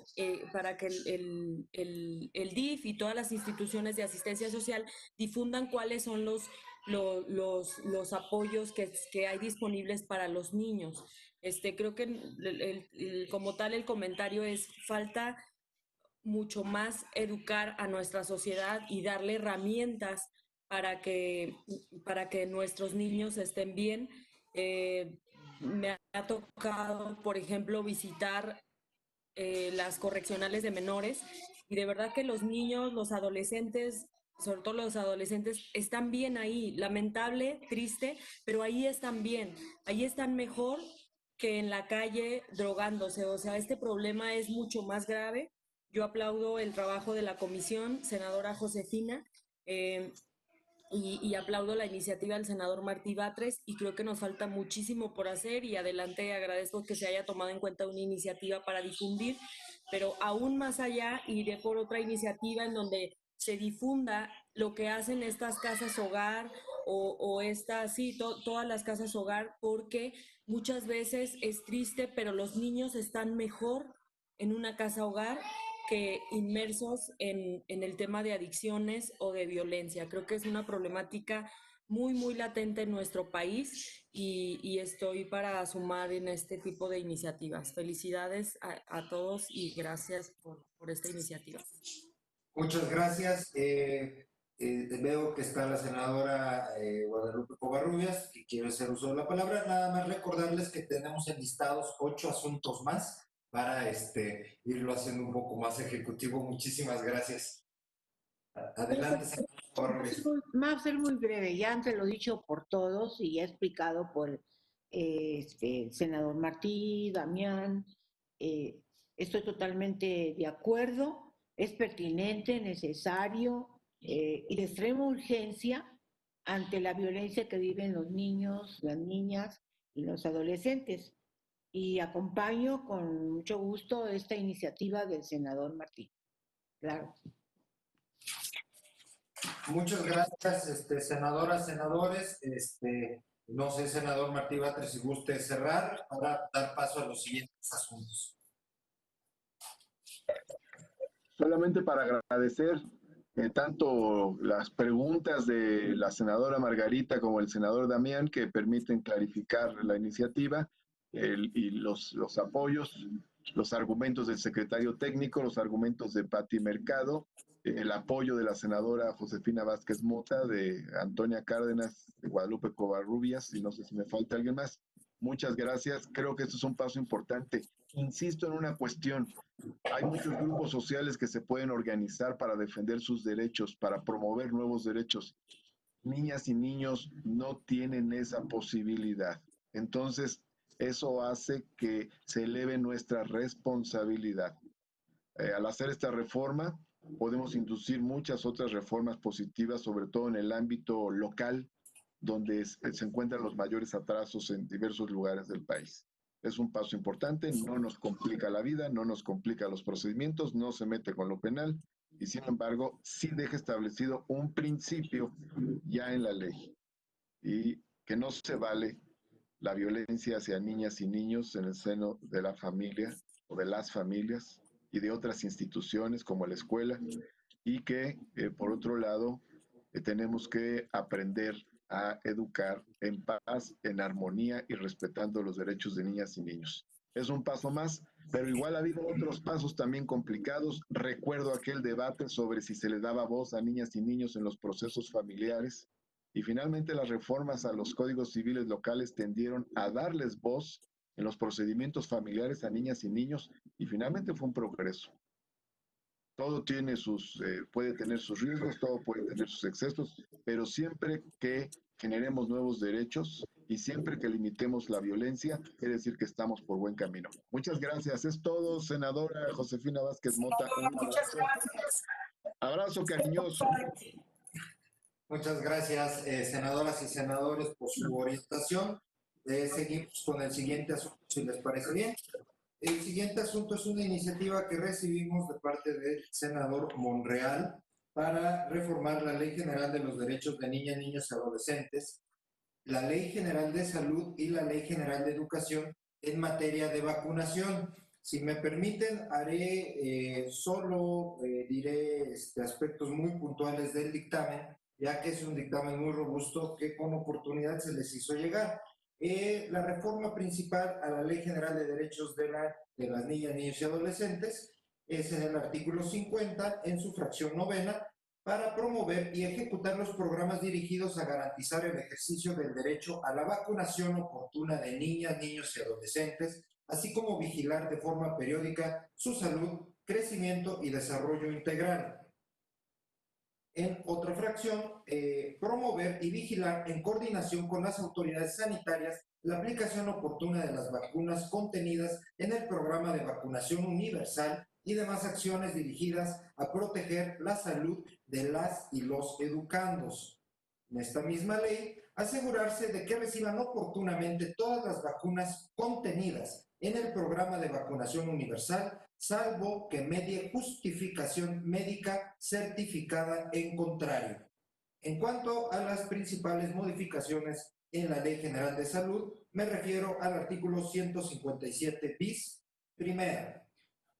para que el DIF y todas las instituciones de asistencia social difundan cuáles son los apoyos que hay disponibles para los niños. Creo que como tal el comentario es falta mucho más educar a nuestra sociedad y darle herramientas para que nuestros niños estén bien. Me ha tocado, por ejemplo, visitar las correccionales de menores y de verdad que los niños, los adolescentes, sobre todo los adolescentes, están bien ahí. Lamentable, triste, pero ahí están bien. Ahí están mejor que en la calle drogándose. O sea, este problema es mucho más grave. Yo aplaudo el trabajo de la comisión, senadora Josefina, y aplaudo la iniciativa del senador Martí Batres y creo que nos falta muchísimo por hacer y adelante agradezco que se haya tomado en cuenta una iniciativa para difundir, pero aún más allá iré por otra iniciativa en donde se difunda lo que hacen estas casas hogar o estas, sí, todas las casas hogar, porque muchas veces es triste, pero los niños están mejor en una casa hogar que inmersos en el tema de adicciones o de violencia. Creo que es una problemática muy, muy latente en nuestro país y estoy para sumar en este tipo de iniciativas. Felicidades a todos y gracias por esta iniciativa. Muchas gracias. Veo que está la senadora Guadalupe Covarrubias, que quiere hacer uso de la palabra. Nada más recordarles que tenemos enlistados 8 asuntos más para irlo haciendo un poco más ejecutivo. Muchísimas gracias. Adelante, senadora Covarrubias. Va a ser muy breve, ya antes lo dicho por todos y ya explicado por el senador Martí, Damián. Estoy totalmente de acuerdo, es pertinente, necesario y de extrema urgencia ante la violencia que viven los niños, las niñas y los adolescentes. Y acompaño con mucho gusto esta iniciativa del senador Martí. Claro. Muchas gracias, senadoras, senadores. No sé, senador Martí Batres, si guste cerrar para dar paso a los siguientes asuntos. Solamente para agradecer tanto las preguntas de la senadora Margarita como el senador Damián, que permiten clarificar la iniciativa, y los apoyos, los argumentos del secretario técnico, los argumentos de Pati Mercado, el apoyo de la senadora Josefina Vázquez Mota, de Antonia Cárdenas, de Guadalupe Covarrubias, y no sé si me falta alguien más. Muchas gracias. Creo que esto es un paso importante. Insisto en una cuestión. Hay muchos grupos sociales que se pueden organizar para defender sus derechos, para promover nuevos derechos. Niñas y niños no tienen esa posibilidad. Entonces, eso hace que se eleve nuestra responsabilidad. Al hacer esta reforma, podemos inducir muchas otras reformas positivas, sobre todo en el ámbito local, donde se encuentran los mayores atrasos en diversos lugares del país. Es un paso importante, no nos complica la vida, no nos complica los procedimientos, no se mete con lo penal y sin embargo sí deja establecido un principio ya en la ley y que no se vale la violencia hacia niñas y niños en el seno de la familia o de las familias y de otras instituciones como la escuela y que por otro lado tenemos que aprender a educar en paz, en armonía y respetando los derechos de niñas y niños. Es un paso más, pero igual ha habido otros pasos también complicados. Recuerdo aquel debate sobre si se le daba voz a niñas y niños en los procesos familiares y finalmente las reformas a los códigos civiles locales tendieron a darles voz en los procedimientos familiares a niñas y niños y finalmente fue un progreso. Todo tiene puede tener sus riesgos, todo puede tener sus excesos, pero siempre que generemos nuevos derechos y siempre que limitemos la violencia, quiere decir que estamos por buen camino. Muchas gracias. Es todo, senadora Josefina Vázquez Mota. Muchas gracias. Abrazo cariñoso. Muchas gracias, senadoras y senadores, por su orientación. Seguimos con el siguiente asunto, si les parece bien. El siguiente asunto es una iniciativa que recibimos de parte del senador Monreal para reformar la Ley General de los Derechos de Niñas, Niños y Adolescentes, la Ley General de Salud y la Ley General de Educación en materia de vacunación. Si me permiten, diré aspectos muy puntuales del dictamen, ya que es un dictamen muy robusto que con oportunidad se les hizo llegar. La reforma principal a la Ley General de Derechos de las Niñas, Niños y Adolescentes es en el artículo 50, en su fracción 9, para promover y ejecutar los programas dirigidos a garantizar el ejercicio del derecho a la vacunación oportuna de niñas, niños y adolescentes, así como vigilar de forma periódica su salud, crecimiento y desarrollo integral. En otra fracción, promover y vigilar en coordinación con las autoridades sanitarias la aplicación oportuna de las vacunas contenidas en el programa de vacunación universal y demás acciones dirigidas a proteger la salud de las y los educandos. En esta misma ley, asegurarse de que reciban oportunamente todas las vacunas contenidas en el programa de vacunación universal, salvo que medie justificación médica certificada en contrario. En cuanto a las principales modificaciones en la Ley General de Salud, me refiero al artículo 157 bis. Primera,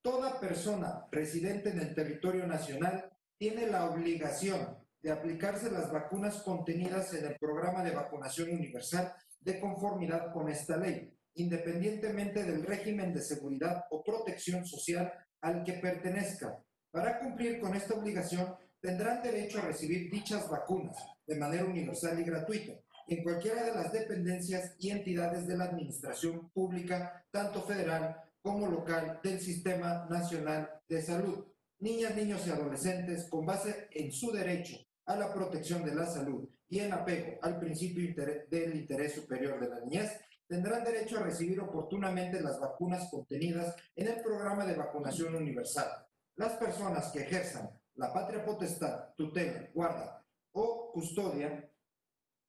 toda persona residente en el territorio nacional tiene la obligación de aplicarse las vacunas contenidas en el programa de vacunación universal de conformidad con esta ley, independientemente del régimen de seguridad o protección social al que pertenezca. Para cumplir con esta obligación, tendrán derecho a recibir dichas vacunas de manera universal y gratuita en cualquiera de las dependencias y entidades de la administración pública, tanto federal como local, del Sistema Nacional de Salud. Niñas, niños y adolescentes, con base en su derecho a la protección de la salud y en apego al principio del interés superior de la niñez, tendrán derecho a recibir oportunamente las vacunas contenidas en el programa de vacunación universal. Las personas que ejerzan la patria potestad, tutela, guarda o custodia,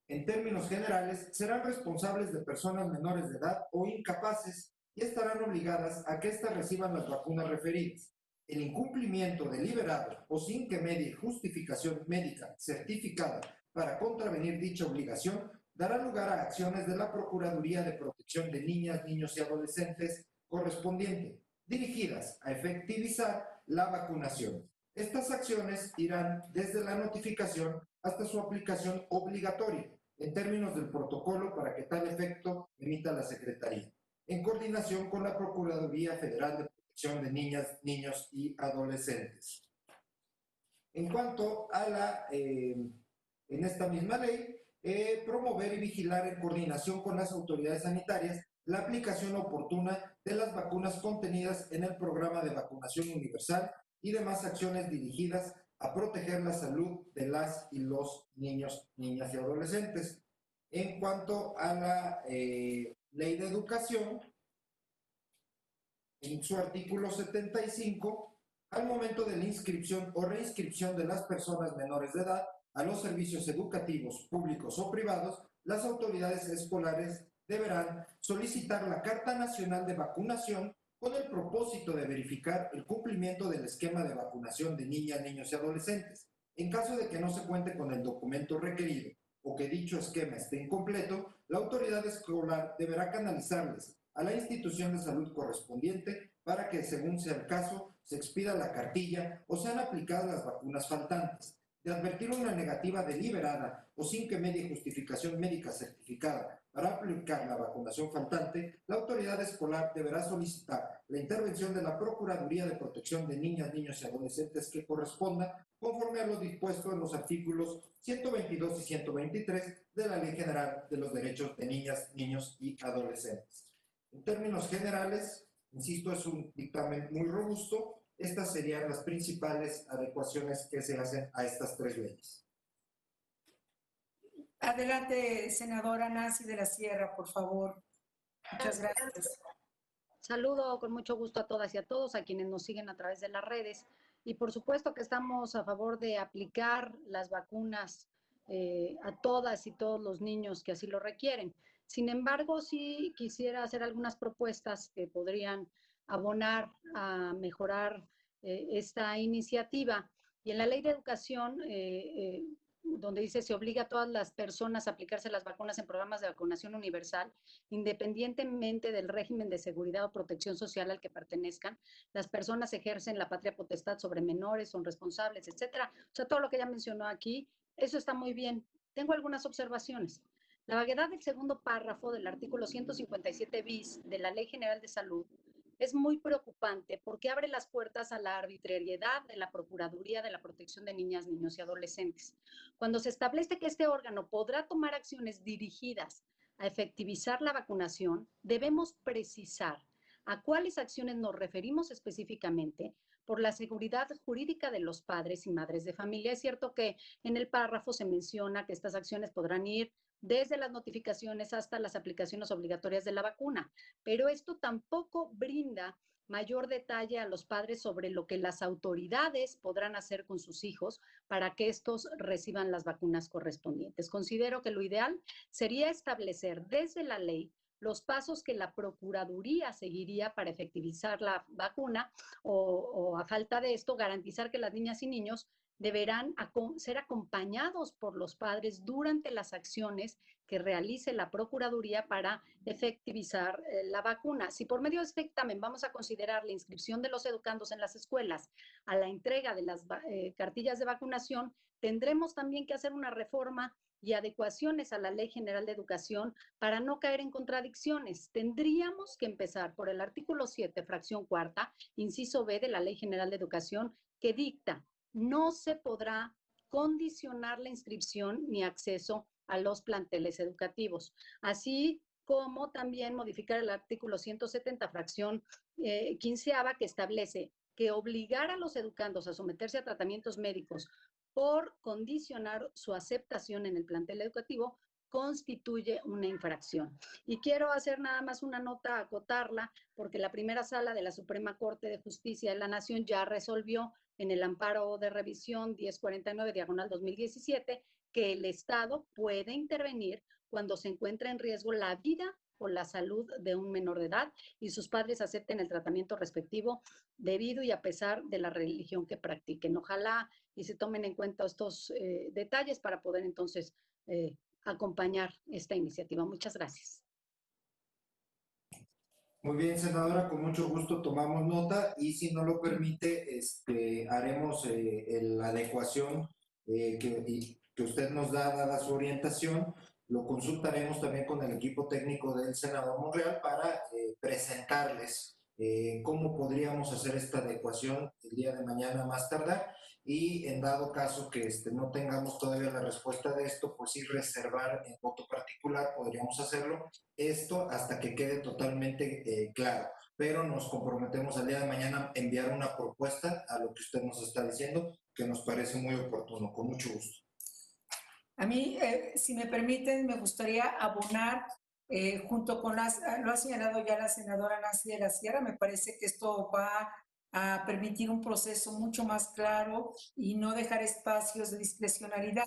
en términos generales, serán responsables de personas menores de edad o incapaces y estarán obligadas a que éstas reciban las vacunas referidas. El incumplimiento deliberado o sin que medie justificación médica certificada para contravenir dicha obligación dará lugar a acciones de la Procuraduría de Protección de Niñas, Niños y Adolescentes correspondiente, dirigidas a efectivizar la vacunación. Estas acciones irán desde la notificación hasta su aplicación obligatoria, en términos del protocolo para que tal efecto emita la Secretaría, en coordinación con la Procuraduría Federal de Protección de Niñas, Niños y Adolescentes. En cuanto a en esta misma ley, promover y vigilar en coordinación con las autoridades sanitarias la aplicación oportuna de las vacunas contenidas en el programa de vacunación universal y demás acciones dirigidas a proteger la salud de las y los niños, niñas y adolescentes. En cuanto a la ley de educación, en su artículo 75, al momento de la inscripción o reinscripción de las personas menores de edad a los servicios educativos públicos o privados, las autoridades escolares deberán solicitar la Carta Nacional de Vacunación con el propósito de verificar el cumplimiento del esquema de vacunación de niñas, niños y adolescentes. En caso de que no se cuente con el documento requerido o que dicho esquema esté incompleto, la autoridad escolar deberá canalizarles a la institución de salud correspondiente para que, según sea el caso, se expida la cartilla o sean aplicadas las vacunas faltantes. De advertir una negativa deliberada o sin que medie justificación médica certificada para aplicar la vacunación faltante, la autoridad escolar deberá solicitar la intervención de la Procuraduría de Protección de Niñas, Niños y Adolescentes que corresponda, conforme a lo dispuesto en los artículos 122 y 123 de la Ley General de los Derechos de Niñas, Niños y Adolescentes. En términos generales, insisto, es un dictamen muy robusto. Estas serían las principales adecuaciones que se hacen a estas tres leyes. Adelante, senadora Nancy de la Sierra, por favor. Muchas gracias. Saludo con mucho gusto a todas y a todos, a quienes nos siguen a través de las redes. Y por supuesto que estamos a favor de aplicar las vacunas a todas y todos los niños que así lo requieren. Sin embargo, sí quisiera hacer algunas propuestas que podrían abonar a mejorar esta iniciativa. Y en la Ley de Educación, donde dice se obliga a todas las personas a aplicarse las vacunas en programas de vacunación universal, independientemente del régimen de seguridad o protección social al que pertenezcan, las personas ejercen la patria potestad sobre menores, son responsables, etcétera. O sea, todo lo que ella mencionó aquí, eso está muy bien. Tengo algunas observaciones. La vaguedad del segundo párrafo del artículo 157 bis de la Ley General de Salud es muy preocupante porque abre las puertas a la arbitrariedad de la Procuraduría de la Protección de Niñas, Niños y Adolescentes. Cuando se establece que este órgano podrá tomar acciones dirigidas a efectivizar la vacunación, debemos precisar a cuáles acciones nos referimos específicamente por la seguridad jurídica de los padres y madres de familia. Es cierto que en el párrafo se menciona que estas acciones podrán ir desde las notificaciones hasta las aplicaciones obligatorias de la vacuna, pero esto tampoco brinda mayor detalle a los padres sobre lo que las autoridades podrán hacer con sus hijos para que estos reciban las vacunas correspondientes. Considero que lo ideal sería establecer desde la ley los pasos que la Procuraduría seguiría para efectivizar la vacuna o a falta de esto, garantizar que las niñas y niños deberán ser acompañados por los padres durante las acciones que realice la Procuraduría para efectivizar la vacuna. Si por medio de este dictamen vamos a considerar la inscripción de los educandos en las escuelas a la entrega de las cartillas de vacunación, tendremos también que hacer una reforma y adecuaciones a la Ley General de Educación para no caer en contradicciones. Tendríamos que empezar por el artículo 7, fracción cuarta, inciso B de la Ley General de Educación, que dicta: no se podrá condicionar la inscripción ni acceso a los planteles educativos, así como también modificar el artículo 170, fracción quinceava, que establece que obligar a los educandos a someterse a tratamientos médicos por condicionar su aceptación en el plantel educativo constituye una infracción. Y quiero hacer nada más una nota, acotarla, porque la primera sala de la Suprema Corte de Justicia de la Nación ya resolvió en el amparo de revisión 1049/2017 que el Estado puede intervenir cuando se encuentra en riesgo la vida o la salud de un menor de edad y sus padres acepten el tratamiento respectivo debido y a pesar de la religión que practiquen. Ojalá y se tomen en cuenta estos detalles para poder entonces acompañar esta iniciativa. Muchas gracias. Muy bien, senadora, con mucho gusto tomamos nota y si no lo permite, haremos la adecuación que usted nos da, dada su orientación. Lo consultaremos también con el equipo técnico del senador Monreal para presentarles cómo podríamos hacer esta adecuación el día de mañana más tardar y en dado caso que no tengamos todavía la respuesta de esto, pues sí reservar en voto particular, podríamos hacerlo, esto hasta que quede totalmente claro, pero nos comprometemos al día de mañana a enviar una propuesta a lo que usted nos está diciendo, que nos parece muy oportuno, con mucho gusto. A mí, si me permiten, me gustaría abonar junto con lo ha señalado ya la senadora Nancy de la Sierra, me parece que esto va a permitir un proceso mucho más claro y no dejar espacios de discrecionalidad.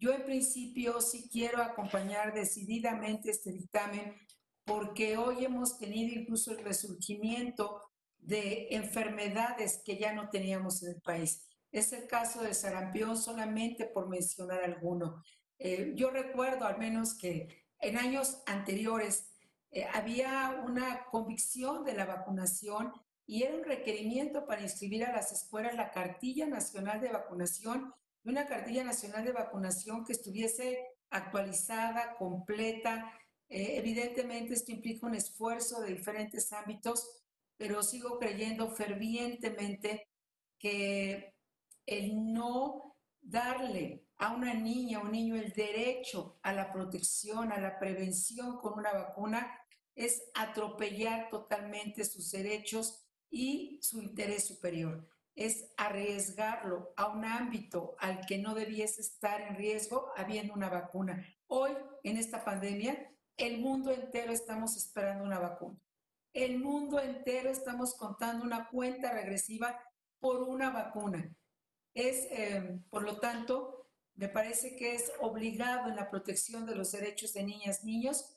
Yo en principio sí quiero acompañar decididamente este dictamen porque hoy hemos tenido incluso el resurgimiento de enfermedades que ya no teníamos en el país. Es el caso del sarampión, solamente por mencionar alguno. Yo recuerdo al menos que en años anteriores había una convicción de la vacunación y era un requerimiento para inscribir a las escuelas la cartilla nacional de vacunación, una cartilla nacional de vacunación que estuviese actualizada, completa. Evidentemente esto implica un esfuerzo de diferentes ámbitos, pero sigo creyendo fervientemente que el no darle a una niña o un niño el derecho a la protección, a la prevención con una vacuna, es atropellar totalmente sus derechos y su interés superior. Es arriesgarlo a un ámbito al que no debiese estar en riesgo habiendo una vacuna. Hoy, en esta pandemia, el mundo entero estamos esperando una vacuna. El mundo entero estamos contando una cuenta regresiva por una vacuna. Por lo tanto, me parece que es obligado en la protección de los derechos de niñas, niños,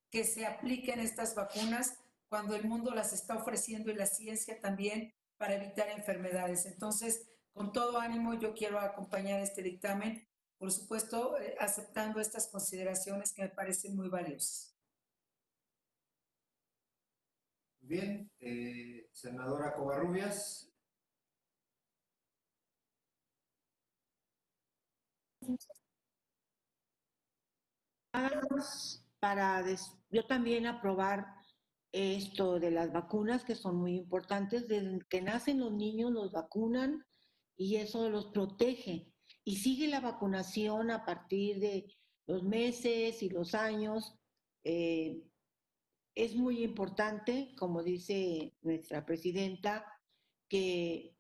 que se apliquen estas vacunas cuando el mundo las está ofreciendo y la ciencia también para evitar enfermedades. Entonces, con todo ánimo, yo quiero acompañar este dictamen, por supuesto, aceptando estas consideraciones que me parecen muy valiosas. Bien, senadora Covarrubias. Yo también aprobar esto de las vacunas, que son muy importantes. Desde que nacen los niños los vacunan y eso los protege. Y sigue la vacunación a partir de los meses y los años. Es muy importante, como dice nuestra presidenta, que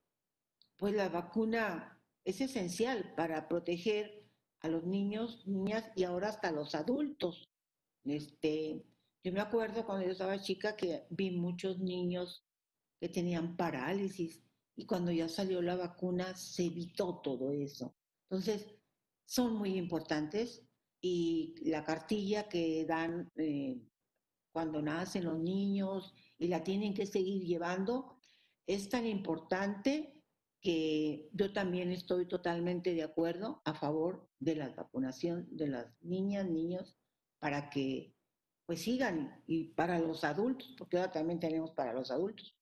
pues la vacuna es esencial para proteger a los niños, niñas y ahora hasta a los adultos. Yo me acuerdo cuando yo estaba chica que vi muchos niños que tenían parálisis y cuando ya salió la vacuna se evitó todo eso. Entonces, son muy importantes y la cartilla que dan cuando nacen los niños y la tienen que seguir llevando es tan importante que yo también estoy totalmente de acuerdo a favor de la vacunación de las niñas, niños, para que pues sigan y para los adultos, porque ahora también tenemos para los adultos.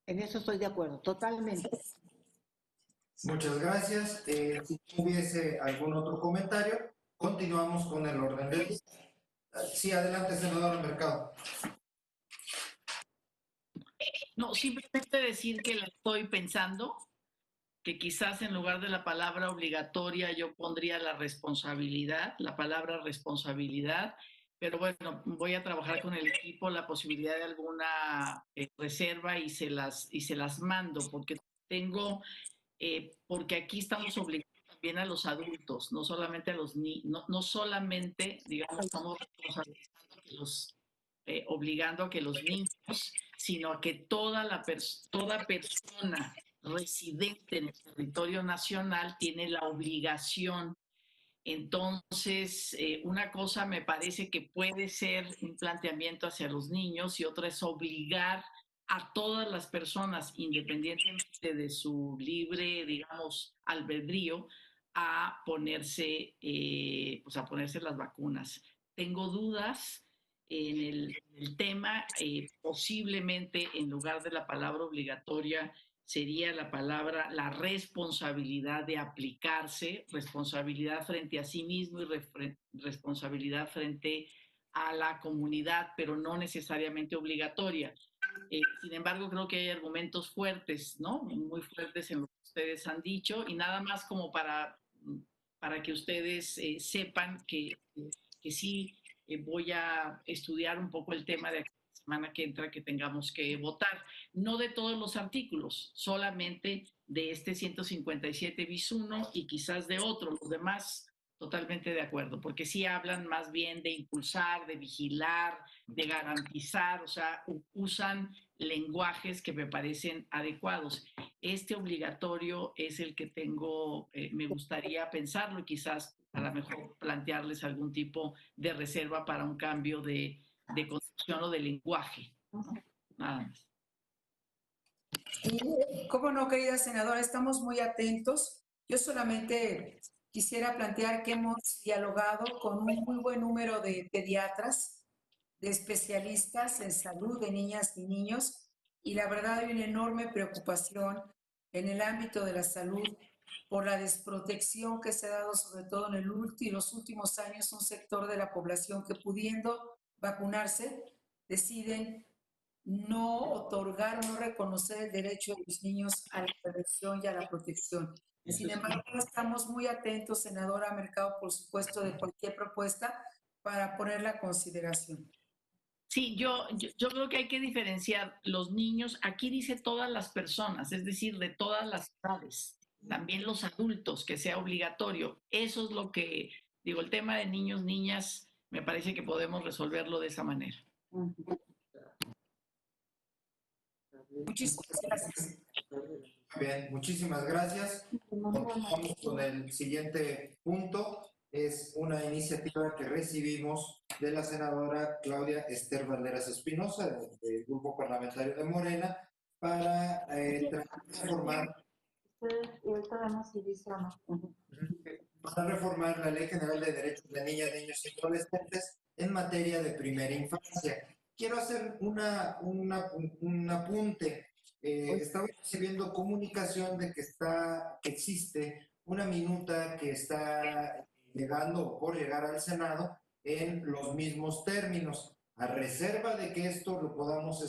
En eso estoy de acuerdo, totalmente. Muchas gracias. Si hubiese algún otro comentario, continuamos con el orden del día. Sí, adelante, senadora Mercado. No, simplemente decir que la estoy pensando, que quizás en lugar de la palabra obligatoria yo pondría la responsabilidad, la palabra responsabilidad, pero bueno, voy a trabajar con el equipo la posibilidad de alguna reserva y se las mando, porque porque aquí estamos obligando también a los adultos, no solamente a los niños, no solamente, digamos, estamos obligando a que los niños, sino a que toda persona residente en el territorio nacional tiene la obligación. Entonces, una cosa me parece que puede ser un planteamiento hacia los niños y otra es obligar a todas las personas, independientemente de su libre, digamos, albedrío, a ponerse las vacunas. Tengo dudas en el tema, posiblemente en lugar de la palabra obligatoria sería la responsabilidad de aplicarse, responsabilidad frente a sí mismo y responsabilidad frente a la comunidad, pero no necesariamente obligatoria. Sin embargo, creo que hay argumentos fuertes, ¿no? Muy fuertes en lo que ustedes han dicho y nada más como para que ustedes sepan que sí voy a estudiar un poco el tema de la semana que entra que tengamos que votar. No de todos los artículos, solamente de este 157 bis 1 y quizás de otros. Los demás totalmente de acuerdo, porque sí hablan más bien de impulsar, de vigilar, de garantizar, o sea, usan lenguajes que me parecen adecuados. Este obligatorio es el que tengo, me gustaría pensarlo y quizás a lo mejor plantearles algún tipo de reserva para un cambio de concepción o de lenguaje, ¿no? Nada más. Y, cómo no, querida senadora, estamos muy atentos. Yo solamente quisiera plantear que hemos dialogado con un muy buen número de pediatras, de especialistas en salud de niñas y niños, y la verdad hay una enorme preocupación en el ámbito de la salud por la desprotección que se ha dado, sobre todo en los últimos años, un sector de la población que pudiendo vacunarse, deciden no otorgar o no reconocer el derecho de los niños a la prevención y a la protección. Sin embargo, estamos muy atentos, senadora Mercado, por supuesto, de cualquier propuesta para ponerla a consideración. Sí, yo creo que hay que diferenciar los niños. Aquí dice todas las personas, es decir, de todas las edades. También los adultos, que sea obligatorio. Eso es lo que, digo, el tema de niños, niñas, me parece que podemos resolverlo de esa manera. Muchísimas gracias. Bien, muchísimas gracias. Continuamos con el siguiente punto. Es una iniciativa que recibimos de la senadora Claudia Esther Valderas Espinosa, del Grupo Parlamentario de Morena, para reformar la Ley General de Derechos de Niñas, Niños y Adolescentes en materia de primera infancia. Quiero hacer un apunte. Estaba recibiendo comunicación de que existe una minuta que está llegando o por llegar al Senado en los mismos términos, a reserva de que esto lo podamos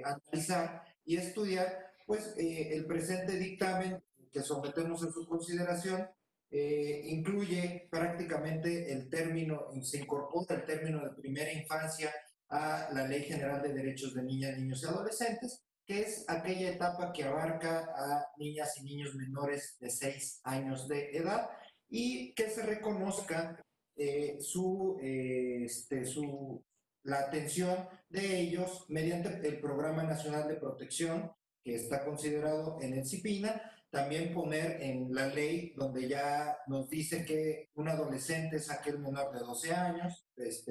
analizar y estudiar, pues el presente dictamen que sometemos a su consideración incluye prácticamente el término, se incorpora el término de primera infancia a la Ley General de Derechos de Niñas, Niños y Adolescentes, que es aquella etapa que abarca a niñas y niños menores de 6 años de edad y que se reconozca la atención de ellos mediante el Programa Nacional de Protección que está considerado en el CIPINA. También poner en la ley donde ya nos dice que un adolescente es aquel menor de 12 años, es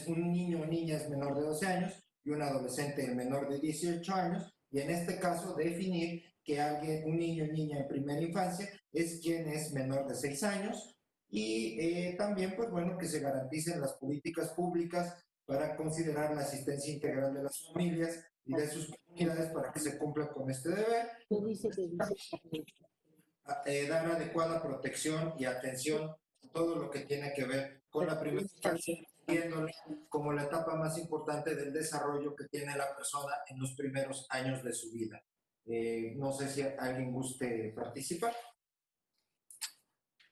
un niño o niña es menor de 12 años y un adolescente menor de 18 años, y en este caso definir que un niño o niña en primera infancia es quien es menor de 6 años, y también, pues bueno, que se garanticen las políticas públicas para considerar la asistencia integral de las familias y de sus comunidades para que se cumpla con este deber. Dar adecuada protección y atención a todo lo que tiene que ver con la primera infancia, viéndola como la etapa más importante del desarrollo que tiene la persona en los primeros años de su vida. No sé si alguien guste participar.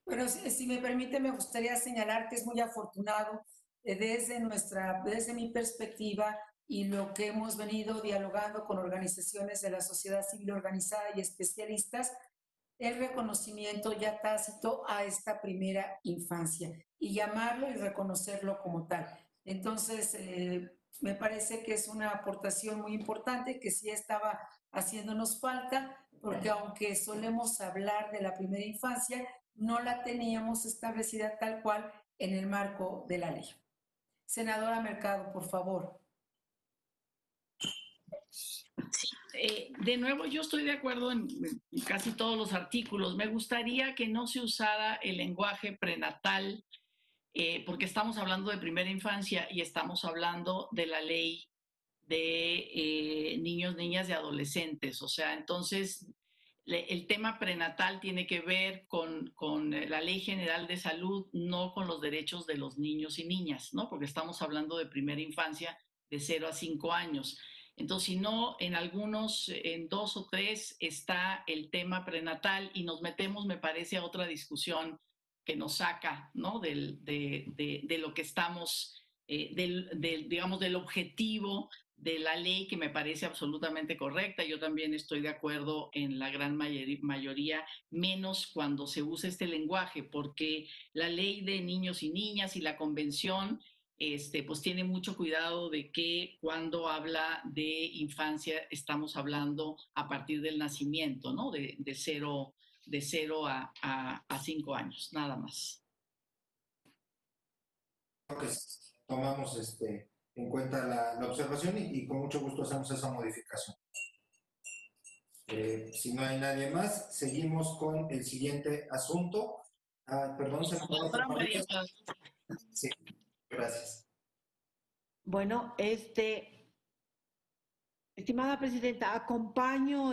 Bueno, si me permite, me gustaría señalar que es muy afortunado desde mi perspectiva y lo que hemos venido dialogando con organizaciones de la sociedad civil organizada y especialistas, el reconocimiento ya tácito a esta primera infancia y llamarlo y reconocerlo como tal. Entonces, me parece que es una aportación muy importante que sí estaba haciéndonos falta, porque aunque solemos hablar de la primera infancia, no la teníamos establecida tal cual en el marco de la ley. Senadora Mercado, por favor. De nuevo, yo estoy de acuerdo en casi todos los artículos. Me gustaría que no se usara el lenguaje prenatal, porque estamos hablando de primera infancia y estamos hablando de la ley de niños, niñas y adolescentes. O sea, entonces el tema prenatal tiene que ver con la Ley General de Salud, no con los derechos de los niños y niñas, ¿no? Porque estamos hablando de primera infancia de 0 a 5 años. Entonces, si no, en 2 o 3 está el tema prenatal y nos metemos, me parece, a otra discusión que nos saca, ¿no? De lo que estamos, digamos, del objetivo de la ley, que me parece absolutamente correcta. Yo también estoy de acuerdo en la gran mayoría, menos cuando se usa este lenguaje, porque la ley de niños y niñas y la convención pues tiene mucho cuidado de que cuando habla de infancia estamos hablando a partir del nacimiento, ¿no? De cero a 5 años, nada más. Creo que tomamos en cuenta la observación y con mucho gusto hacemos esa modificación. Si no hay nadie más, seguimos con el siguiente asunto. Perdón, se me... Sí, gracias. Bueno, estimada presidenta, acompaño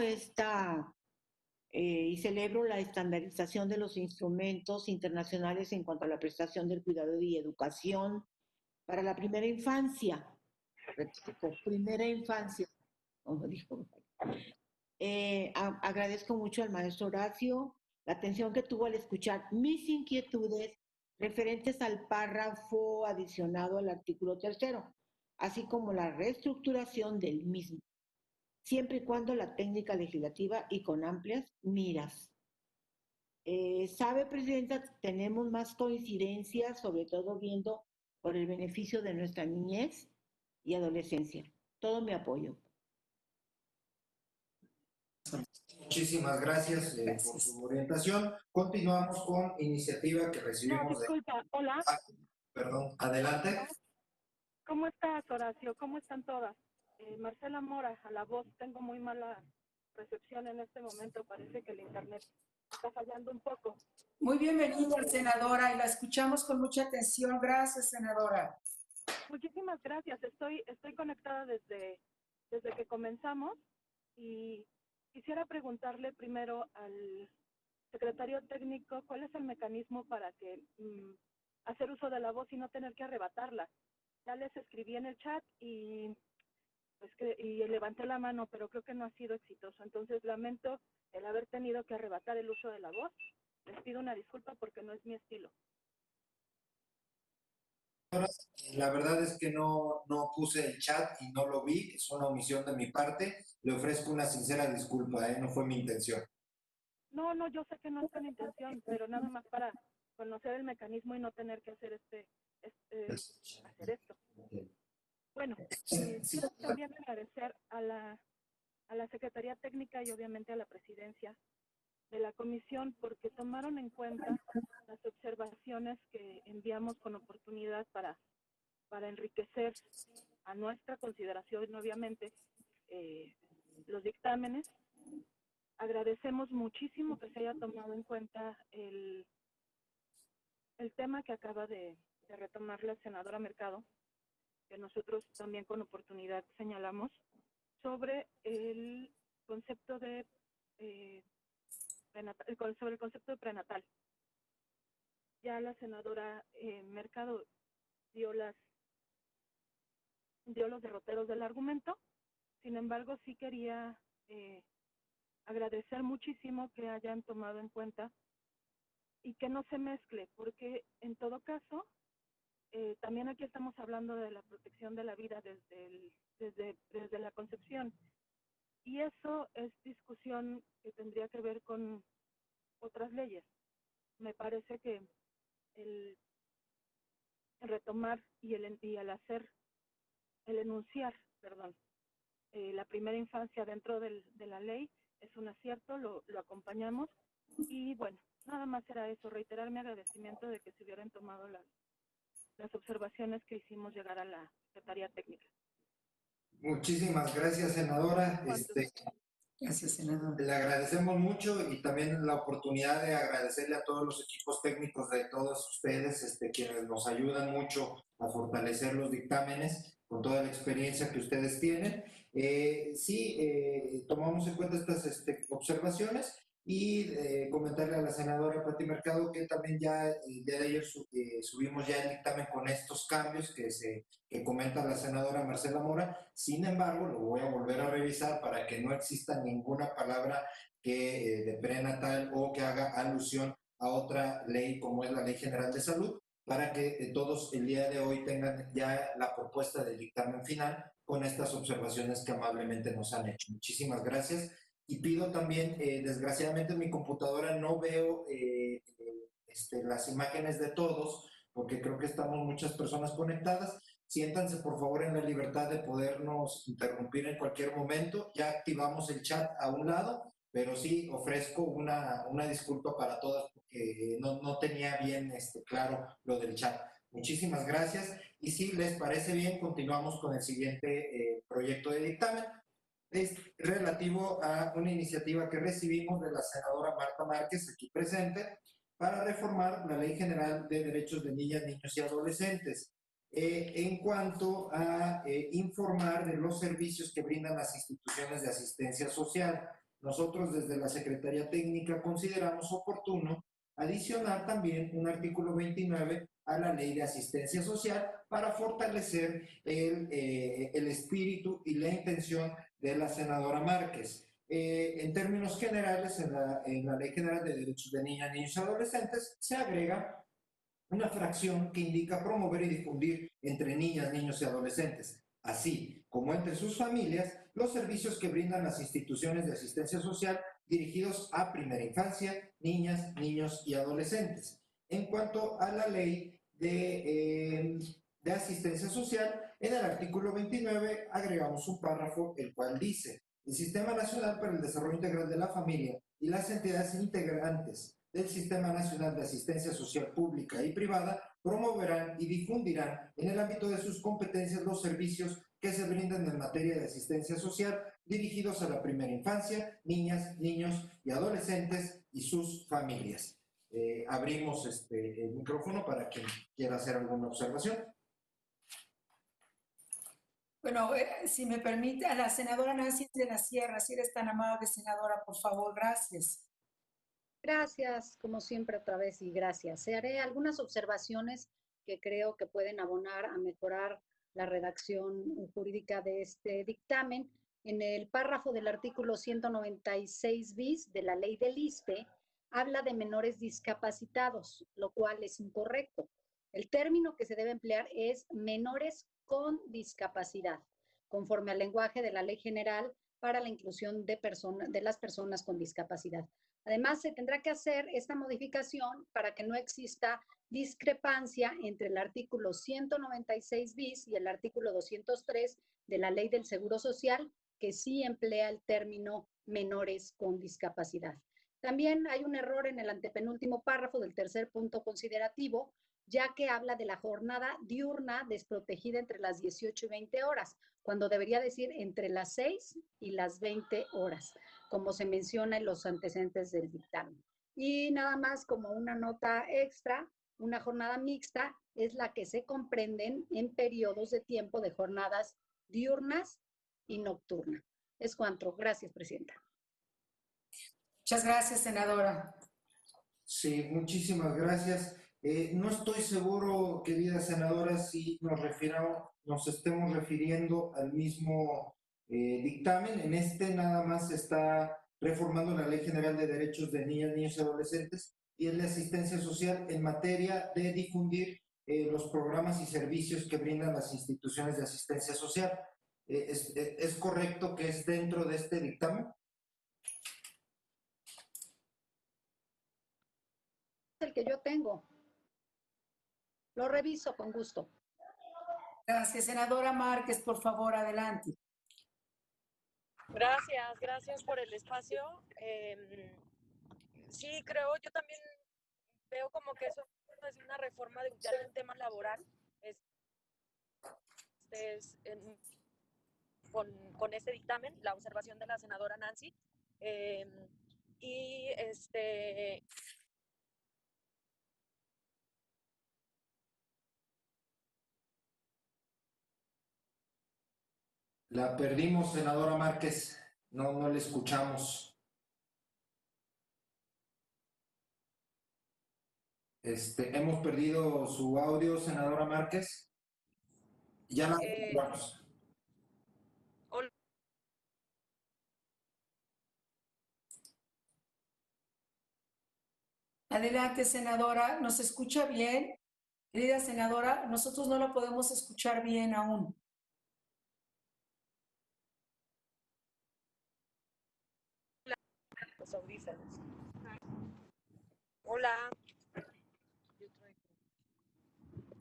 y celebro la estandarización de los instrumentos internacionales en cuanto a la prestación del cuidado y educación para la primera infancia. Repito, primera infancia, como dijo. Agradezco mucho al maestro Horacio la atención que tuvo al escuchar mis inquietudes referentes al párrafo adicionado al artículo 3º, así como la reestructuración del mismo, siempre y cuando la técnica legislativa y con amplias miras. Sabe, presidenta, tenemos más coincidencias, sobre todo viendo por el beneficio de nuestra niñez y adolescencia. Todo mi apoyo. Muchísimas gracias por su orientación. Continuamos con iniciativa que recibimos. No, disculpa, hola. Perdón, adelante. ¿Cómo estás, Horacio? ¿Cómo están todas? Marcela Mora, a la voz. Tengo muy mala recepción en este momento. Parece que el internet está fallando un poco. Muy bienvenida, senadora, y la escuchamos con mucha atención. Gracias, senadora. Muchísimas gracias. Estoy conectada desde que comenzamos y quisiera preguntarle primero al secretario técnico cuál es el mecanismo para que hacer uso de la voz y no tener que arrebatarla. Ya les escribí en el chat y levanté la mano, pero creo que no ha sido exitoso. Entonces lamento el haber tenido que arrebatar el uso de la voz. Les pido una disculpa porque no es mi estilo. La verdad es que no puse el chat y no lo vi, es una omisión de mi parte. Le ofrezco una sincera disculpa, no fue mi intención. No, yo sé que no es con intención, pero nada más para conocer el mecanismo y no tener que hacer hacer esto. Bueno, quiero también agradecer a la Secretaría Técnica y obviamente a la Presidencia de la Comisión porque tomaron en cuenta las observaciones que enviamos con oportunidad para enriquecer a nuestra consideración, obviamente, los dictámenes. Agradecemos muchísimo que se haya tomado en cuenta el tema que acaba de retomar la senadora Mercado, que nosotros también con oportunidad señalamos, sobre el concepto de sobre el concepto de prenatal. Ya la senadora Mercado dio los derroteros del argumento. Sin embargo, sí quería agradecer muchísimo que hayan tomado en cuenta y que no se mezcle, porque en todo caso, también aquí estamos hablando de la protección de la vida desde la concepción. Y eso es discusión que tendría que ver con otras leyes. Me parece que el retomar y el enunciar, la primera infancia dentro de la ley es un acierto, lo acompañamos y bueno, nada más era eso, reiterar mi agradecimiento de que se hubieran tomado las observaciones que hicimos llegar a la Secretaría Técnica. Muchísimas gracias, senadora. Gracias, senadora. Le agradecemos mucho y también la oportunidad de agradecerle a todos los equipos técnicos de todos ustedes, quienes nos ayudan mucho a fortalecer los dictámenes con toda la experiencia que ustedes tienen. Tomamos en cuenta estas observaciones y comentarle a la senadora Pati Mercado que también ya el día de ayer subimos ya el dictamen con estos cambios que comenta la senadora Marcela Mora. Sin embargo, lo voy a volver a revisar para que no exista ninguna palabra de prenatal o que haga alusión a otra ley como es la Ley General de Salud, para que todos el día de hoy tengan ya la propuesta del dictamen final con estas observaciones que amablemente nos han hecho. Muchísimas gracias. Y pido también, desgraciadamente en mi computadora no veo las imágenes de todos, porque creo que estamos muchas personas conectadas. Siéntanse por favor en la libertad de podernos interrumpir en cualquier momento. Ya activamos el chat a un lado, pero sí ofrezco una disculpa para todas porque no tenía bien claro lo del chat. Muchísimas gracias. Y si les parece bien, continuamos con el siguiente proyecto de dictamen. Es relativo a una iniciativa que recibimos de la senadora Marta Márquez, aquí presente, para reformar la Ley General de Derechos de Niñas, Niños y Adolescentes, en cuanto a informar de los servicios que brindan las instituciones de asistencia social. Nosotros desde la Secretaría Técnica consideramos oportuno adicionar también un artículo 29 a la Ley de Asistencia Social para fortalecer el espíritu y la intención de la senadora Márquez. En términos generales, en la Ley General de Derechos de Niñas, Niños y Adolescentes se agrega una fracción que indica promover y difundir entre niñas, niños y adolescentes, así como entre sus familias, los servicios que brindan las instituciones de asistencia social dirigidos a primera infancia, niñas, niños y adolescentes. En cuanto a la ley de asistencia social, en el artículo 29 agregamos un párrafo el cual dice: el Sistema Nacional para el Desarrollo Integral de la Familia y las entidades integrantes del Sistema Nacional de Asistencia Social Pública y Privada promoverán y difundirán en el ámbito de sus competencias los servicios que se brindan en materia de asistencia social dirigidos a la primera infancia, niñas, niños y adolescentes y sus familias. Abrimos el micrófono para quien quiera hacer alguna observación. Bueno, si me permite, a la senadora Nancy de la Sierra, si eres tan amable, senadora, por favor, gracias. Gracias, como siempre, otra vez, y gracias. Haré algunas observaciones que creo que pueden abonar a mejorar la redacción jurídica de este dictamen. En el párrafo del artículo 196 bis de la ley del ISSSTE, habla de menores discapacitados, lo cual es incorrecto. El término que se debe emplear es menores con discapacidad, conforme al lenguaje de la Ley General para la inclusión de las personas con discapacidad. Además, se tendrá que hacer esta modificación para que no exista discrepancia entre el artículo 196 bis y el artículo 203 de la Ley del Seguro Social, que sí emplea el término menores con discapacidad. También hay un error en el antepenúltimo párrafo del tercer punto considerativo, ya que habla de la jornada diurna desprotegida entre las 18 y 20 horas, cuando debería decir entre las 6 y las 20 horas, como se menciona en los antecedentes del dictamen. Y nada más como una nota extra, una jornada mixta es la que se comprenden en periodos de tiempo de jornadas diurnas y nocturnas. Es cuanto. Gracias, Presidenta. Muchas gracias, senadora. Sí, muchísimas gracias. No estoy seguro, querida senadora, si nos estemos refiriendo al mismo dictamen. En este nada más se está reformando la Ley General de Derechos de Niñas, Niños y Adolescentes y es la asistencia social en materia de difundir los programas y servicios que brindan las instituciones de asistencia social. ¿Es correcto que es dentro de este dictamen? El que yo tengo. Lo reviso con gusto. Gracias, senadora Márquez, por favor, adelante. Gracias por el espacio. Sí, creo, yo también veo como que eso es una reforma de un tema laboral. Con este dictamen, la observación de la senadora Nancy. La perdimos, senadora Márquez. No le escuchamos. Hemos perdido su audio, senadora Márquez. Ya la recuperamos. Adelante, senadora. ¿Nos escucha bien? Querida senadora, nosotros no la podemos escuchar bien aún. Los audífonos. Hola.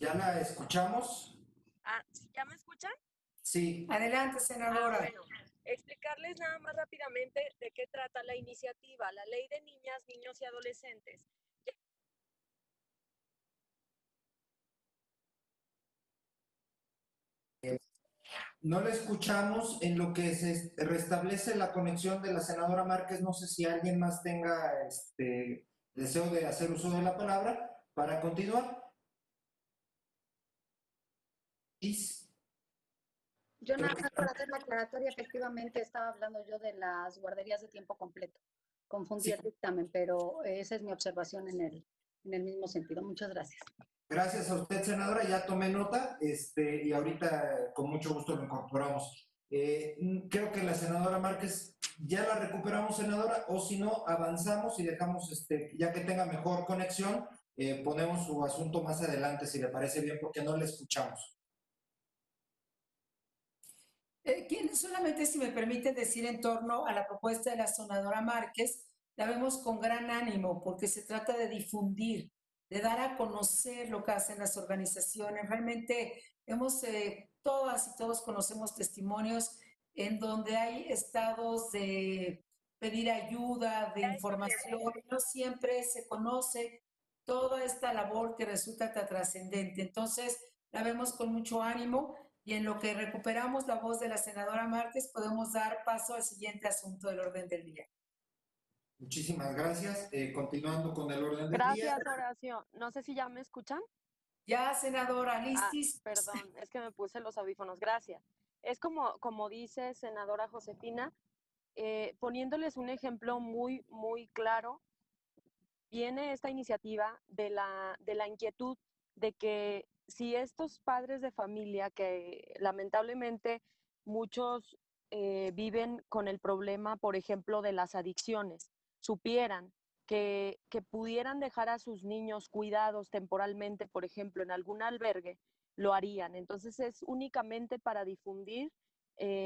¿Ya la escuchamos? ¿Ya me escuchan? Sí. Adelante, senadora. Bueno, explicarles nada más rápidamente de qué trata la iniciativa, la Ley de Niñas, Niños y Adolescentes. No la escuchamos en lo que se restablece la conexión de la senadora Márquez. No sé si alguien más tenga deseo de hacer uso de la palabra para continuar. Yo nada más para hacer la aclaratoria, efectivamente estaba hablando yo de las guarderías de tiempo completo. Confundí el dictamen, pero esa es mi observación en el mismo sentido. Muchas gracias. Gracias a usted, senadora. Ya tomé nota y ahorita con mucho gusto lo incorporamos. Creo que la senadora Márquez ya la recuperamos, senadora, o si no, avanzamos y dejamos, ya que tenga mejor conexión, ponemos su asunto más adelante, si le parece bien, porque no le escuchamos. Solamente si me permiten decir en torno a la propuesta de la senadora Márquez, la vemos con gran ánimo porque se trata de difundir, de dar a conocer lo que hacen las organizaciones. Realmente todas y todos conocemos testimonios en donde hay estados de pedir ayuda, de información, no siempre se conoce toda esta labor que resulta tan trascendente. Entonces, la vemos con mucho ánimo. Y en lo que recuperamos la voz de la senadora Márquez, podemos dar paso al siguiente asunto del orden del día. Muchísimas gracias. Continuando con el orden del día. Gracias, Horacio. No sé si ya me escuchan. Ya, senadora, listis. Perdón, es que me puse los audífonos. Gracias. Es como dice senadora Josefina, poniéndoles un ejemplo muy, muy claro, viene esta iniciativa de la inquietud de que si estos padres de familia, que lamentablemente muchos viven con el problema, por ejemplo, de las adicciones, supieran que pudieran dejar a sus niños cuidados temporalmente, por ejemplo, en algún albergue, lo harían. Entonces es únicamente para difundir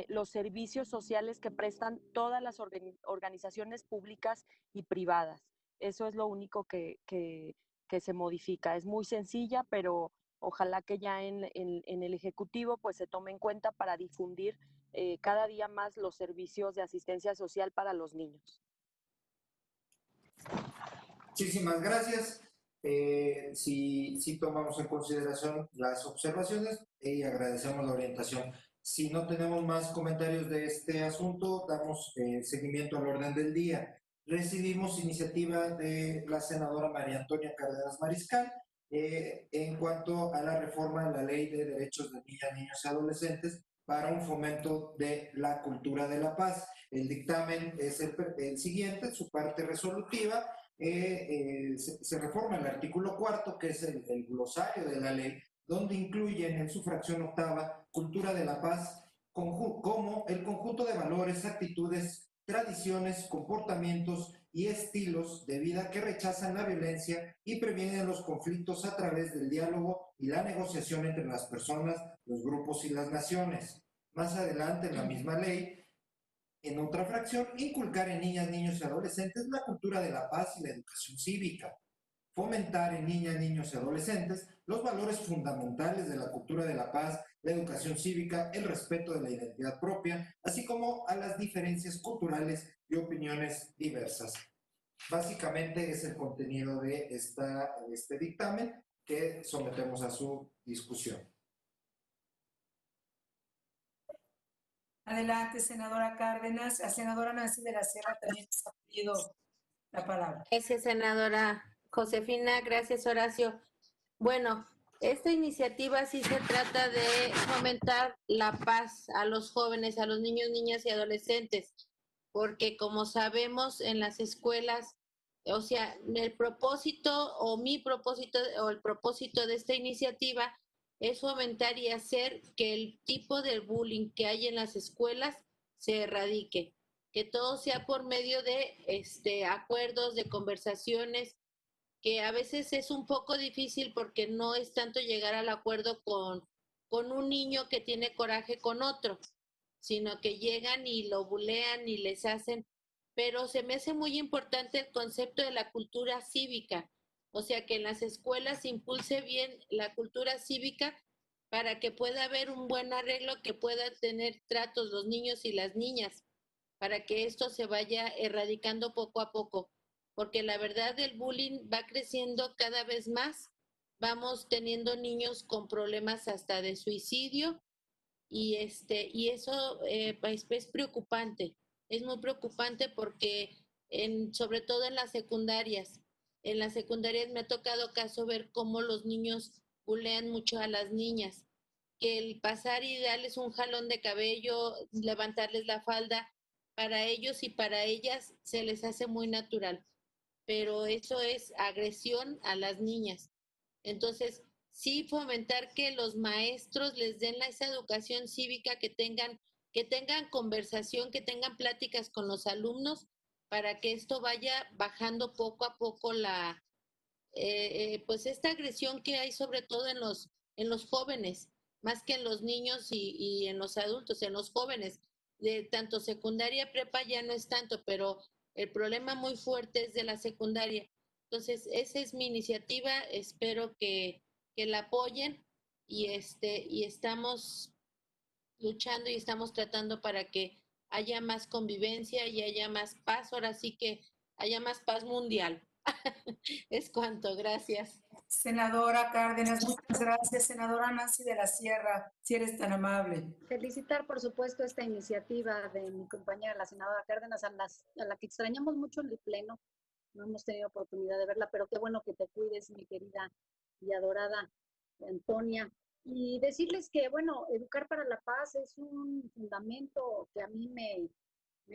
los servicios sociales que prestan todas las organizaciones públicas y privadas. Eso es lo único que se modifica. Es muy sencilla, pero ojalá que ya en el Ejecutivo pues se tome en cuenta para difundir cada día más los servicios de asistencia social para los niños. Muchísimas gracias. Sí tomamos en consideración las observaciones y agradecemos la orientación. Si no tenemos más comentarios de este asunto, damos seguimiento al orden del día. Recibimos iniciativa de la senadora María Antonia Cárdenas Mariscal en cuanto a la reforma de la Ley de Derechos de Niñas, Niños y Adolescentes para un fomento de la cultura de la paz. El dictamen es el siguiente, su parte resolutiva. Se reforma el artículo 4, que es el glosario de la ley, donde incluyen en su fracción octava cultura de la paz como el conjunto de valores, actitudes, tradiciones, comportamientos y estilos de vida que rechazan la violencia y previenen los conflictos a través del diálogo y la negociación entre las personas, los grupos y las naciones. Más adelante, en la misma ley, en otra fracción, inculcar en niñas, niños y adolescentes la cultura de la paz y la educación cívica. Fomentar en niñas, niños y adolescentes los valores fundamentales de la cultura de la paz, la educación cívica, el respeto de la identidad propia, así como a las diferencias culturales y opiniones diversas. Básicamente es el contenido de este dictamen que sometemos a su discusión. Adelante, senadora Cárdenas. La senadora Nancy de la Sierra también nos ha pedido la palabra. Gracias, senadora Josefina. Gracias, Horacio. Bueno, esta iniciativa sí se trata de fomentar la paz a los jóvenes, a los niños, niñas y adolescentes, porque como sabemos en las escuelas, o sea, el propósito o mi propósito o el propósito de esta iniciativa es fomentar y hacer que el tipo de bullying que hay en las escuelas se erradique, que todo sea por medio de acuerdos, de conversaciones, que a veces es un poco difícil porque no es tanto llegar al acuerdo con un niño que tiene coraje con otro, sino que llegan y lo bulean y les hacen, pero se me hace muy importante el concepto de la cultura cívica, o sea, que en las escuelas se impulse bien la cultura cívica para que pueda haber un buen arreglo, que puedan tener tratos los niños y las niñas, para que esto se vaya erradicando poco a poco, porque la verdad el bullying va creciendo cada vez más, vamos teniendo niños con problemas hasta de suicidio y eso es preocupante, es muy preocupante porque sobre todo en las secundarias me ha tocado caso ver cómo los niños bulean mucho a las niñas, que el pasar y darles un jalón de cabello, levantarles la falda, para ellos y para ellas se les hace muy natural, pero eso es agresión a las niñas. Entonces, sí fomentar que los maestros les den esa educación cívica, que tengan conversación, que tengan pláticas con los alumnos para que esto vaya bajando poco a poco pues esta agresión que hay sobre todo en los jóvenes, más que en los niños y en los adultos, en los jóvenes, de tanto secundaria, prepa ya no es tanto, pero el problema muy fuerte es de la secundaria. Entonces, esa es mi iniciativa, espero que la apoyen y estamos luchando y estamos tratando para que haya más convivencia y haya más paz, ahora sí que haya más paz mundial. Es cuanto, gracias. Senadora Cárdenas, muchas gracias. Senadora Nancy de la Sierra, si eres tan amable. Felicitar, por supuesto, esta iniciativa de mi compañera, la senadora Cárdenas, a la que extrañamos mucho en el Pleno. No hemos tenido oportunidad de verla, pero qué bueno que te cuides, mi querida y adorada Antonia. Y decirles que, bueno, educar para la paz es un fundamento que a mí me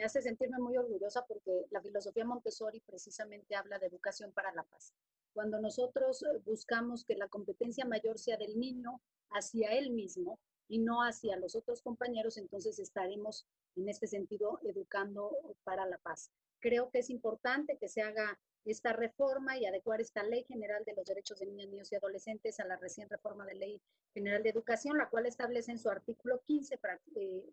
hace sentirme muy orgullosa porque la filosofía Montessori precisamente habla de educación para la paz. Cuando nosotros buscamos que la competencia mayor sea del niño hacia él mismo y no hacia los otros compañeros, entonces estaremos en este sentido educando para la paz. Creo que es importante que se haga esta reforma y adecuar esta Ley General de los Derechos de Niñas, Niños y Adolescentes a la recién reforma de Ley General de Educación, la cual establece en su artículo 15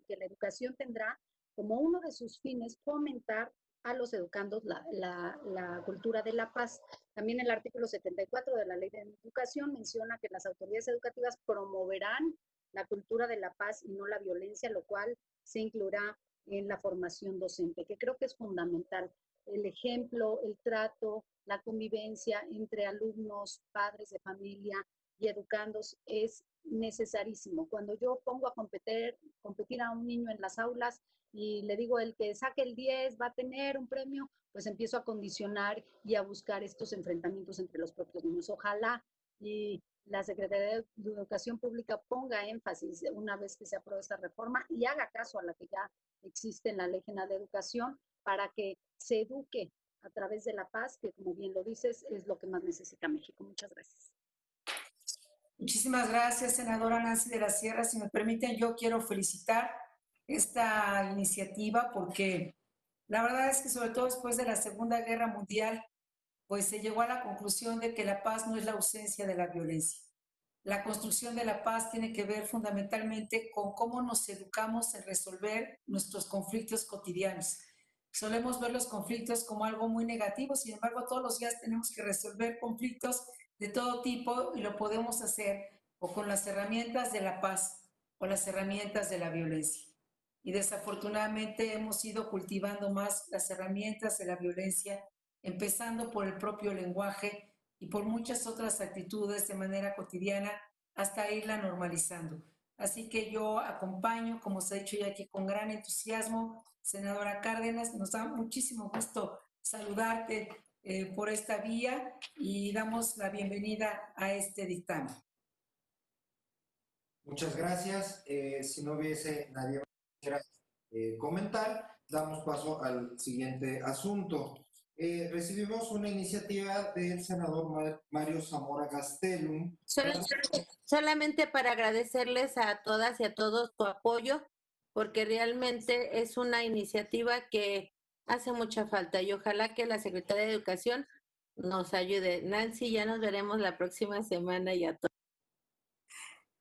que la educación tendrá como uno de sus fines fomentar a los educandos la cultura de la paz. También el artículo 74 de la Ley de Educación menciona que las autoridades educativas promoverán la cultura de la paz y no la violencia, lo cual se incluirá en la formación docente, que creo que es fundamental. El ejemplo, el trato, la convivencia entre alumnos, padres de familia y educandos es necesarísimo. Cuando yo pongo a competir a un niño en las aulas y le digo el que saque el 10 va a tener un premio, pues empiezo a condicionar y a buscar estos enfrentamientos entre los propios niños. Ojalá y la Secretaría de Educación Pública ponga énfasis una vez que se apruebe esta reforma y haga caso a la que ya existe en la Ley General de Educación para que se eduque a través de la paz, que como bien lo dices, es lo que más necesita México. Muchas gracias. Muchísimas gracias, senadora Nancy de la Sierra. Si me permiten, yo quiero felicitar esta iniciativa porque la verdad es que sobre todo después de la Segunda Guerra Mundial, pues se llegó a la conclusión de que la paz no es la ausencia de la violencia. La construcción de la paz tiene que ver fundamentalmente con cómo nos educamos en resolver nuestros conflictos cotidianos. Solemos ver los conflictos como algo muy negativo, sin embargo, todos los días tenemos que resolver conflictos de todo tipo y lo podemos hacer o con las herramientas de la paz o las herramientas de la violencia. Y desafortunadamente hemos ido cultivando más las herramientas de la violencia, empezando por el propio lenguaje y por muchas otras actitudes de manera cotidiana hasta irla normalizando. Así que yo acompaño, como se ha dicho ya aquí, con gran entusiasmo, senadora Cárdenas. Nos da muchísimo gusto saludarte por esta vía y damos la bienvenida a este dictamen. Muchas gracias. Si no hubiese nadie más que quiera comentar, damos paso al siguiente asunto. Recibimos una iniciativa del senador Mario Zamora Gastelum. Solamente para agradecerles a todas y a todos su apoyo, porque realmente es una iniciativa que hace mucha falta y ojalá que la Secretaría de Educación nos ayude. Nancy, ya nos veremos la próxima semana y a todos.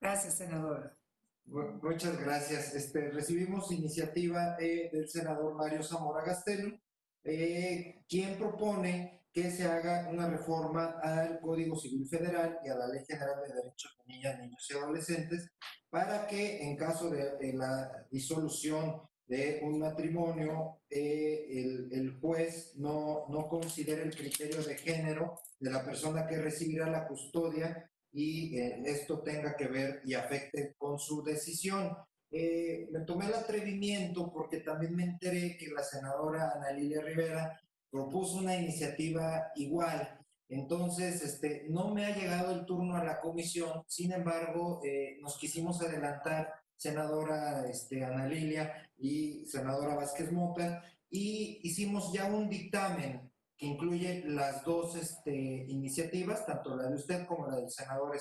Gracias, senadora. Muchas gracias. Recibimos iniciativa del senador Mario Zamora Gastelum, quien propone que se haga una reforma al Código Civil Federal y a la Ley General de Derechos de Niñas, Niños y Adolescentes para que en caso de la disolución de un matrimonio, el juez no considere el criterio de género de la persona que recibirá la custodia y esto tenga que ver y afecte con su decisión. Me tomé el atrevimiento porque también me enteré que la senadora Ana Lilia Rivera propuso una iniciativa igual. Entonces, no me ha llegado el turno a la comisión, sin embargo, nos quisimos adelantar, senadora Ana Lilia y senadora Vázquez Mota, y hicimos ya un dictamen que incluye las dos iniciativas, tanto la de usted como la del senador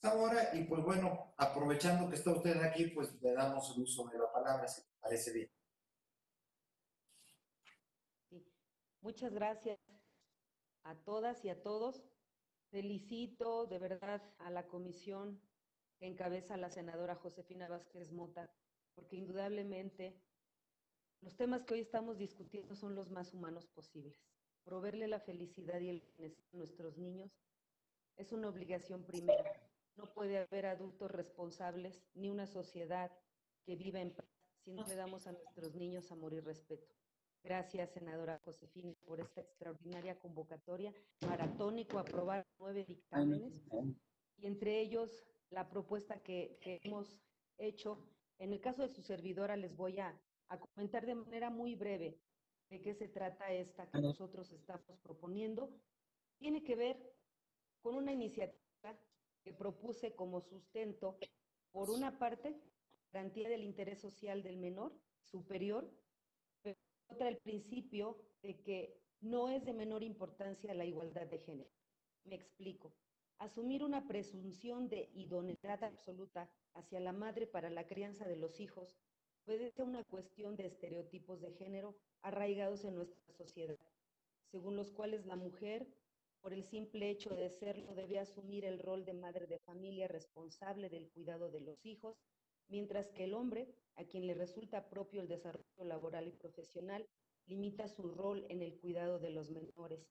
Zamora, y pues bueno, aprovechando que está usted aquí, pues le damos el uso de la palabra, si le parece bien. Sí. Muchas gracias a todas y a todos. Felicito de verdad a la comisión que encabeza la senadora Josefina Vázquez Mota, porque indudablemente los temas que hoy estamos discutiendo son los más humanos posibles. Proveerle la felicidad y el bienestar a nuestros niños es una obligación primera. No puede haber adultos responsables ni una sociedad que viva en paz si no le damos a nuestros niños amor y respeto. Gracias, senadora Josefina, por esta extraordinaria convocatoria, maratónico, aprobar 9 dictámenes, y entre ellos la propuesta que hemos hecho. En el caso de su servidora les voy a comentar de manera muy breve de qué se trata esta que nosotros estamos proponiendo. Tiene que ver con una iniciativa que propuse como sustento, por una parte, garantía del interés social del menor superior, pero otra el principio de que no es de menor importancia la igualdad de género. Me explico. Asumir una presunción de idoneidad absoluta hacia la madre para la crianza de los hijos puede ser una cuestión de estereotipos de género arraigados en nuestra sociedad, según los cuales la mujer, por el simple hecho de serlo, debe asumir el rol de madre de familia responsable del cuidado de los hijos, mientras que el hombre, a quien le resulta propio el desarrollo laboral y profesional, limita su rol en el cuidado de los menores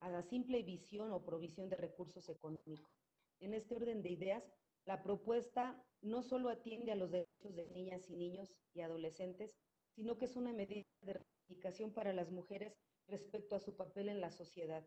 a la simple visión o provisión de recursos económicos. En este orden de ideas, la propuesta no solo atiende a los derechos de niñas y niños y adolescentes, sino que es una medida de reivindicación para las mujeres respecto a su papel en la sociedad.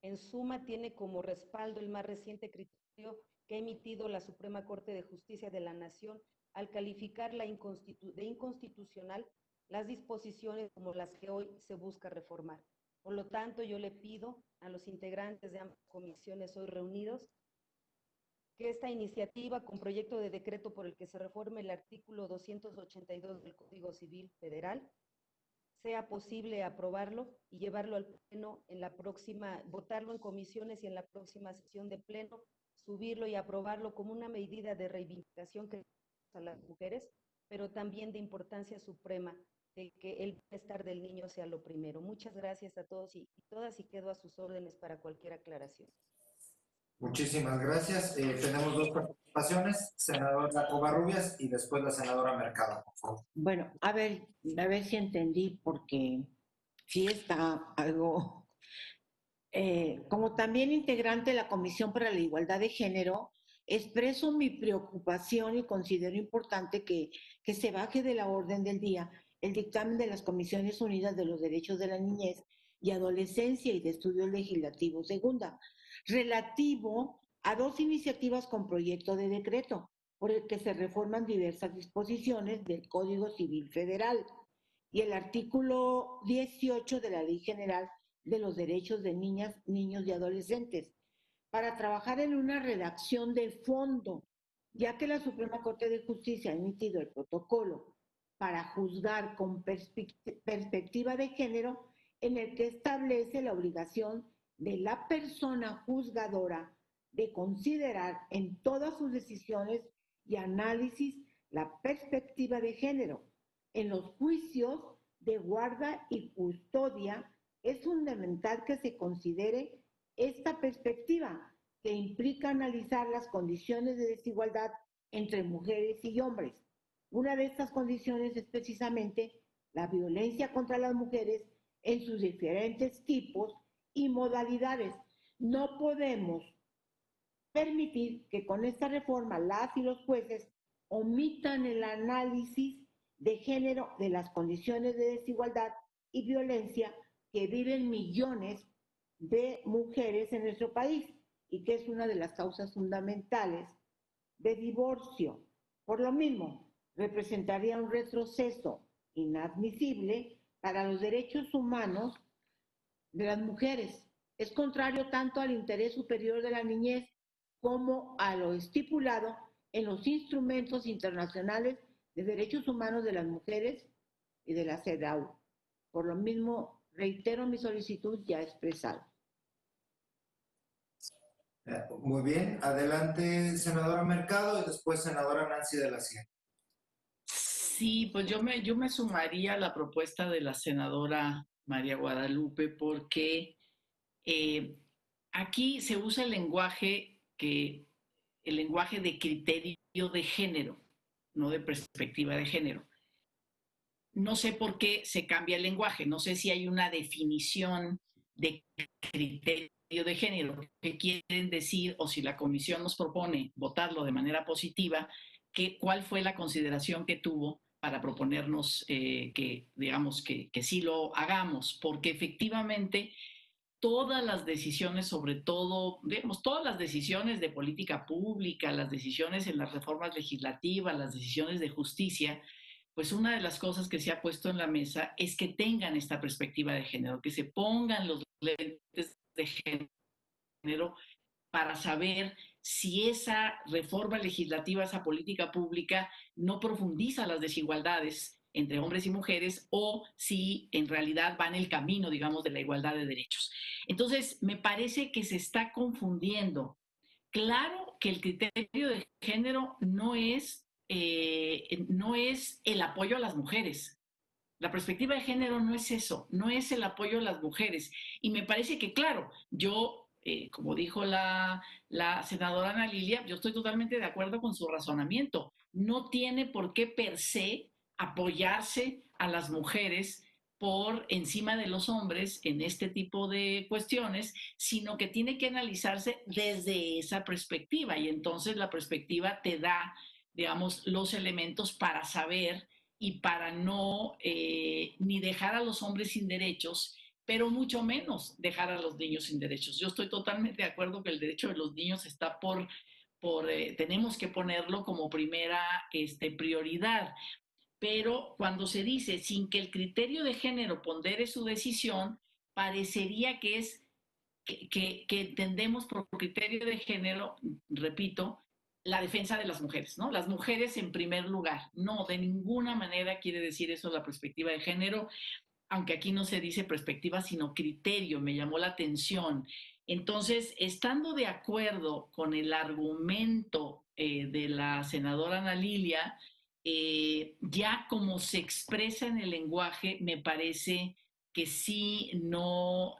En suma, tiene como respaldo el más reciente criterio que ha emitido la Suprema Corte de Justicia de la Nación al calificar de inconstitucional las disposiciones como las que hoy se busca reformar. Por lo tanto, yo le pido a los integrantes de ambas comisiones hoy reunidos que esta iniciativa con proyecto de decreto por el que se reforme el artículo 282 del Código Civil Federal sea posible aprobarlo y llevarlo al pleno en la próxima, votarlo en comisiones y en la próxima sesión de pleno, subirlo y aprobarlo como una medida de reivindicación que a las mujeres, pero también de importancia suprema de que el bienestar del niño sea lo primero. Muchas gracias a todos y todas y quedo a sus órdenes para cualquier aclaración. Muchísimas gracias. Tenemos dos participaciones, senadora Covarrubias y después la senadora Mercado, por favor. Bueno, a ver si entendí, porque sí está algo... como también integrante de la Comisión para la Igualdad de Género, expreso mi preocupación y considero importante que se baje de la orden del día el dictamen de las Comisiones Unidas de los Derechos de la Niñez y Adolescencia y de Estudios Legislativos Segunda, relativo a 2 iniciativas con proyecto de decreto, por el que se reforman diversas disposiciones del Código Civil Federal y el artículo 18 de la Ley General de los Derechos de Niñas, Niños y Adolescentes, para trabajar en una redacción de fondo, ya que la Suprema Corte de Justicia ha emitido el protocolo para juzgar con perspectiva de género, en el que establece la obligación de la persona juzgadora de considerar en todas sus decisiones y análisis la perspectiva de género en los juicios de guarda y custodia es fundamental que se considere esta perspectiva, que implica analizar las condiciones de desigualdad entre mujeres y hombres. Una de estas condiciones es precisamente la violencia contra las mujeres en sus diferentes tipos y modalidades. No podemos permitir que con esta reforma las y los jueces omitan el análisis de género de las condiciones de desigualdad y violencia que viven millones de mujeres en nuestro país y que es una de las causas fundamentales de divorcio. Por lo mismo, representaría un retroceso inadmisible para los derechos humanos de las mujeres. Es contrario tanto al interés superior de la niñez como a lo estipulado en los instrumentos internacionales de derechos humanos de las mujeres y de la CEDAW. Por lo mismo, reitero mi solicitud ya expresada. Muy bien, adelante, senadora Mercado, y después senadora Nancy de la Sierra. Sí, pues yo me sumaría a la propuesta de la senadora María Guadalupe, porque aquí se usa el lenguaje de criterio de género, no de perspectiva de género. No sé por qué se cambia el lenguaje, no sé si hay una definición de criterio de género, qué quieren decir, o si la comisión nos propone votarlo de manera positiva, cuál fue la consideración que tuvo para proponernos que sí lo hagamos, porque efectivamente todas las decisiones, sobre todo, digamos, todas las decisiones de política pública, las decisiones en las reformas legislativas, las decisiones de justicia, pues una de las cosas que se ha puesto en la mesa es que tengan esta perspectiva de género, que se pongan los lentes de género para saber si esa reforma legislativa, esa política pública no profundiza las desigualdades entre hombres y mujeres o si en realidad va en el camino, digamos, de la igualdad de derechos. Entonces, me parece que se está confundiendo. Claro que el criterio de género no es el apoyo a las mujeres. La perspectiva de género no es eso, no es el apoyo a las mujeres. Y me parece que, claro, yo, como dijo la senadora Ana Lilia, yo estoy totalmente de acuerdo con su razonamiento. No tiene por qué per se apoyarse a las mujeres por encima de los hombres en este tipo de cuestiones, sino que tiene que analizarse desde esa perspectiva. Y entonces la perspectiva te da, digamos, los elementos para saber y para no ni dejar a los hombres sin derechos, pero mucho menos dejar a los niños sin derechos. Yo estoy totalmente de acuerdo que el derecho de los niños está tenemos que ponerlo como primera prioridad. Pero cuando se dice sin que el criterio de género pondere su decisión, parecería que es que entendemos por criterio de género, repito, la defensa de las mujeres, ¿no? Las mujeres en primer lugar. No, de ninguna manera quiere decir eso la perspectiva de género, aunque aquí no se dice perspectiva, sino criterio, me llamó la atención. Entonces, estando de acuerdo con el argumento de la senadora Ana Lilia, ya como se expresa en el lenguaje, me parece que sí no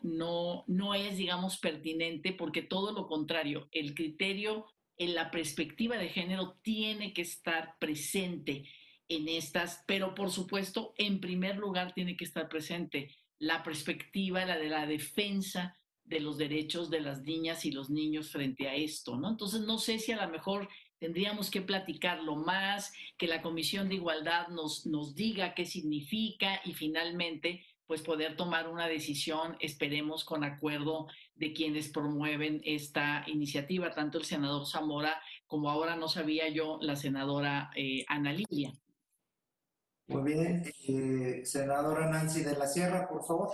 es, digamos, pertinente, porque todo lo contrario, el criterio en la perspectiva de género tiene que estar presente en estas, pero por supuesto, en primer lugar tiene que estar presente la perspectiva, la de la defensa de los derechos de las niñas y los niños frente a esto, ¿no? Entonces, no sé si a lo mejor tendríamos que platicarlo más, que la Comisión de Igualdad nos diga qué significa y finalmente pues poder tomar una decisión, esperemos con acuerdo de quienes promueven esta iniciativa, tanto el senador Zamora como ahora no sabía yo, la senadora Ana Lilia. Muy bien, senadora Nancy de la Sierra, por favor.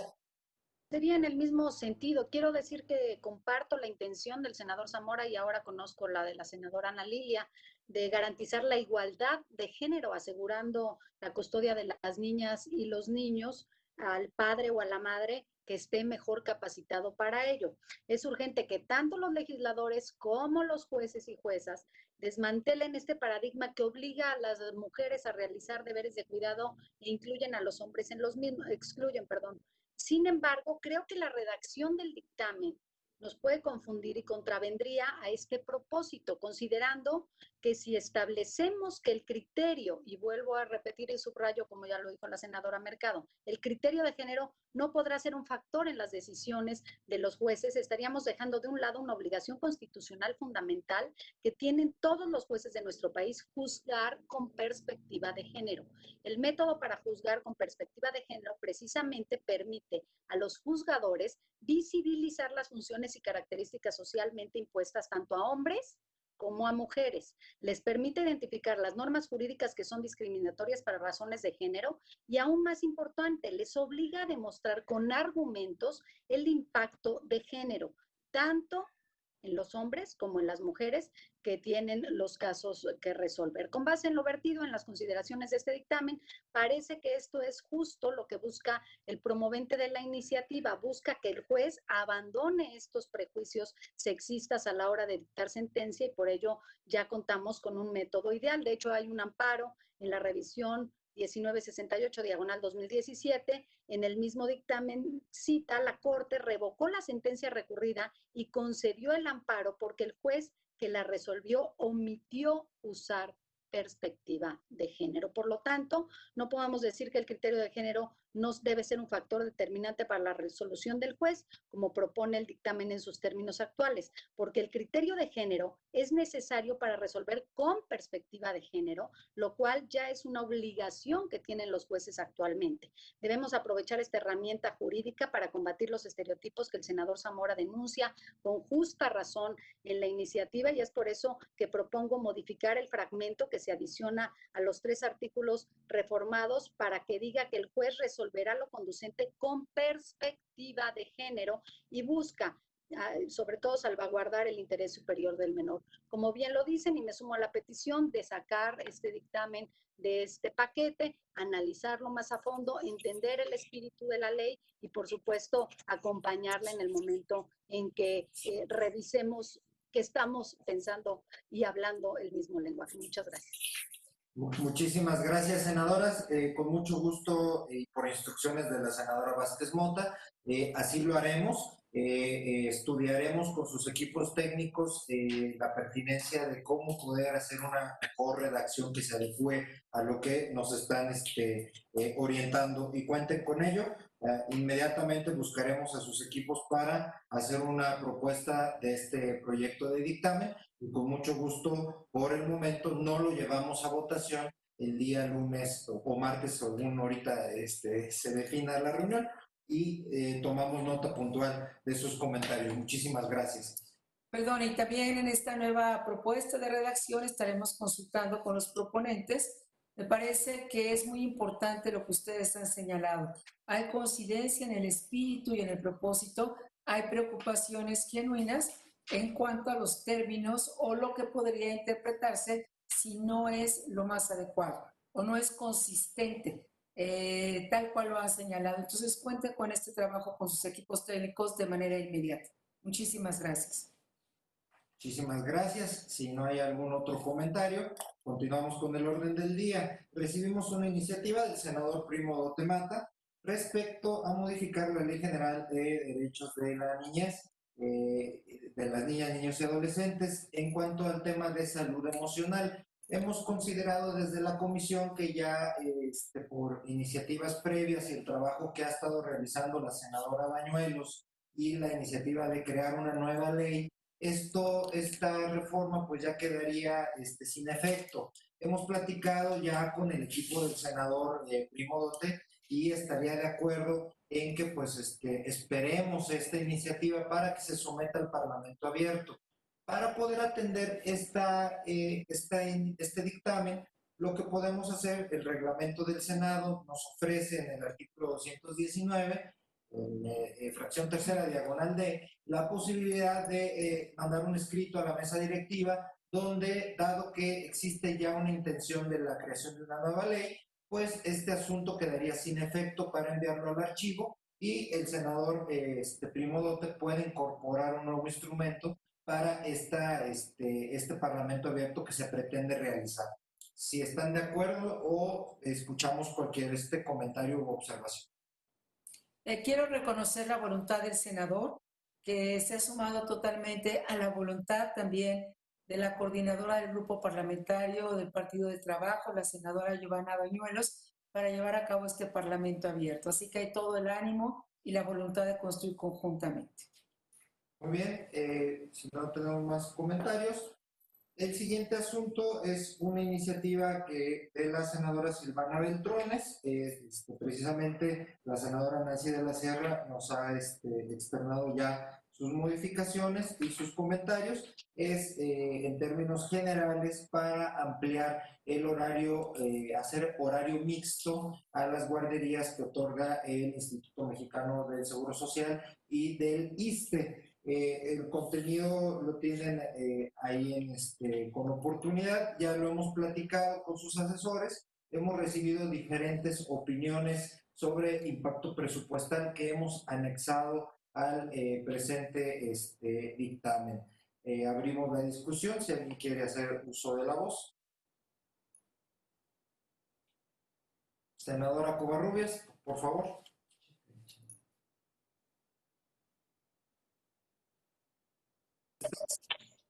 Sería en el mismo sentido. Quiero decir que comparto la intención del senador Zamora y ahora conozco la de la senadora Ana Lilia de garantizar la igualdad de género, asegurando la custodia de las niñas y los niños al padre o a la madre que esté mejor capacitado para ello. Es urgente que tanto los legisladores como los jueces y juezas desmantelen este paradigma que obliga a las mujeres a realizar deberes de cuidado e incluyen a los hombres en los mismos, excluyen, perdón, Sin embargo, creo que la redacción del dictamen nos puede confundir y contravendría a este propósito, considerando que si establecemos que el criterio, y vuelvo a repetir y subrayo como ya lo dijo la senadora Mercado, el criterio de género no podrá ser un factor en las decisiones de los jueces, estaríamos dejando de un lado una obligación constitucional fundamental que tienen todos los jueces de nuestro país, juzgar con perspectiva de género. El método para juzgar con perspectiva de género precisamente permite a los juzgadores visibilizar las funciones y características socialmente impuestas tanto a hombres como a mujeres. Les permite identificar las normas jurídicas que son discriminatorias para razones de género y, aún más importante, les obliga a demostrar con argumentos el impacto de género, tanto en los hombres como en las mujeres que tienen los casos que resolver. Con base en lo vertido en las consideraciones de este dictamen, parece que esto es justo lo que busca el promovente de la iniciativa, busca que el juez abandone estos prejuicios sexistas a la hora de dictar sentencia y por ello ya contamos con un método ideal. De hecho, hay un amparo en la revisión 1968/2017, en el mismo dictamen cita, la Corte revocó la sentencia recurrida y concedió el amparo porque el juez que la resolvió omitió usar perspectiva de género. Por lo tanto, no podemos decir que el criterio de género no debe ser un factor determinante para la resolución del juez, como propone el dictamen en sus términos actuales, porque el criterio de género es necesario para resolver con perspectiva de género, lo cual ya es una obligación que tienen los jueces actualmente. Debemos aprovechar esta herramienta jurídica para combatir los estereotipos que el senador Zamora denuncia con justa razón en la iniciativa, y es por eso que propongo modificar el fragmento que se adiciona a los 3 artículos reformados para que diga que el juez resolverá lo conducente con perspectiva de género y busca sobre todo salvaguardar el interés superior del menor. Como bien lo dicen, y me sumo a la petición de sacar este dictamen de este paquete, analizarlo más a fondo, entender el espíritu de la ley y, por supuesto, acompañarla en el momento en que revisemos que estamos pensando y hablando el mismo lenguaje. Muchas gracias. Muchísimas gracias, senadoras. Con mucho gusto y por instrucciones de la senadora Vázquez Mota, así lo haremos. Estudiaremos con sus equipos técnicos la pertinencia de cómo poder hacer una mejor redacción que se adecue a lo que nos están orientando, y cuenten con ello. Inmediatamente buscaremos a sus equipos para hacer una propuesta de este proyecto de dictamen y con mucho gusto, por el momento, no lo llevamos a votación el día lunes o martes, según ahorita se defina la reunión, y tomamos nota puntual de esos comentarios. Muchísimas gracias. Perdón, y también en esta nueva propuesta de redacción estaremos consultando con los proponentes. Me parece que es muy importante lo que ustedes han señalado. Hay coincidencia en el espíritu y en el propósito, hay preocupaciones genuinas en cuanto a los términos o lo que podría interpretarse si no es lo más adecuado o no es consistente, tal cual lo han señalado. Entonces, cuente con este trabajo con sus equipos técnicos de manera inmediata. Muchísimas gracias. Muchísimas gracias. Si no hay algún otro comentario, continuamos con el orden del día. Recibimos una iniciativa del senador Primo Dote Mata respecto a modificar la Ley General de Derechos de la Niñez, de las niñas, niños y adolescentes en cuanto al tema de salud emocional. Hemos considerado desde la comisión que ya por iniciativas previas y el trabajo que ha estado realizando la senadora Bañuelos y la iniciativa de crear una nueva ley, esta reforma pues ya quedaría sin efecto. Hemos platicado ya con el equipo del senador Primo Dote y estaría de acuerdo en que pues esperemos esta iniciativa para que se someta al Parlamento abierto. Para poder atender este dictamen, lo que podemos hacer, el reglamento del Senado nos ofrece en el artículo 219, fracción tercera, diagonal D, la posibilidad de mandar un escrito a la mesa directiva donde, dado que existe ya una intención de la creación de una nueva ley, pues este asunto quedaría sin efecto para enviarlo al archivo y el senador Primo Dote puede incorporar un nuevo instrumento para este Parlamento abierto que se pretende realizar. Si están de acuerdo o escuchamos cualquier comentario u observación. Quiero reconocer la voluntad del senador, que se ha sumado totalmente a la voluntad también de la coordinadora del grupo parlamentario del Partido de Trabajo, la senadora Giovanna Bañuelos, para llevar a cabo este parlamento abierto. Así que hay todo el ánimo y la voluntad de construir conjuntamente. Muy bien, si no tenemos más comentarios, el siguiente asunto es una iniciativa de la senadora Silvana Beltrones. Precisamente la senadora Nancy de la Sierra nos ha externado ya sus modificaciones y sus comentarios. Es en términos generales para ampliar el horario, hacer horario mixto a las guarderías que otorga el Instituto Mexicano del Seguro Social y del ISSSTE. El contenido lo tienen ahí con oportunidad, ya lo hemos platicado con sus asesores, hemos recibido diferentes opiniones sobre impacto presupuestal que hemos anexado al presente dictamen. Abrimos la discusión, si alguien quiere hacer uso de la voz. Senadora Covarrubias, por favor.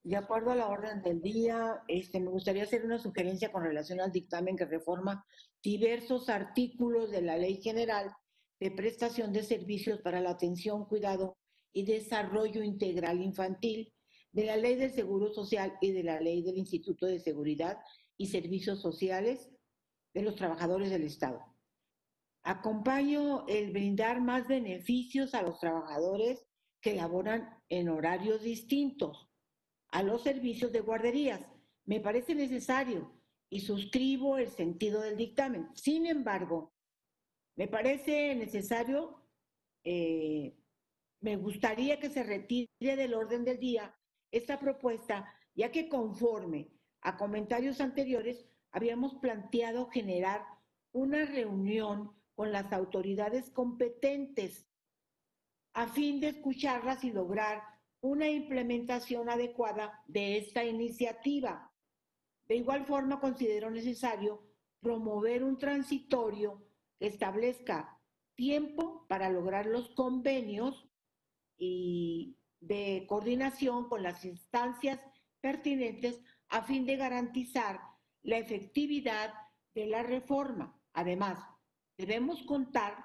De acuerdo a la orden del día, me gustaría hacer una sugerencia con relación al dictamen que reforma diversos artículos de la Ley General de Prestación de Servicios para la Atención, Cuidado y Desarrollo Integral Infantil, de la Ley del Seguro Social y de la Ley del Instituto de Seguridad y Servicios Sociales de los Trabajadores del Estado. Acompaño el brindar más beneficios a los trabajadores que laboran en horarios distintos a los servicios de guarderías. Me parece necesario y suscribo el sentido del dictamen. Sin embargo, me parece necesario, me gustaría que se retire del orden del día esta propuesta, ya que conforme a comentarios anteriores, habíamos planteado generar una reunión con las autoridades competentes a fin de escucharlas y lograr una implementación adecuada de esta iniciativa. De igual forma, considero necesario promover un transitorio que establezca tiempo para lograr los convenios y de coordinación con las instancias pertinentes a fin de garantizar la efectividad de la reforma. Además, debemos contar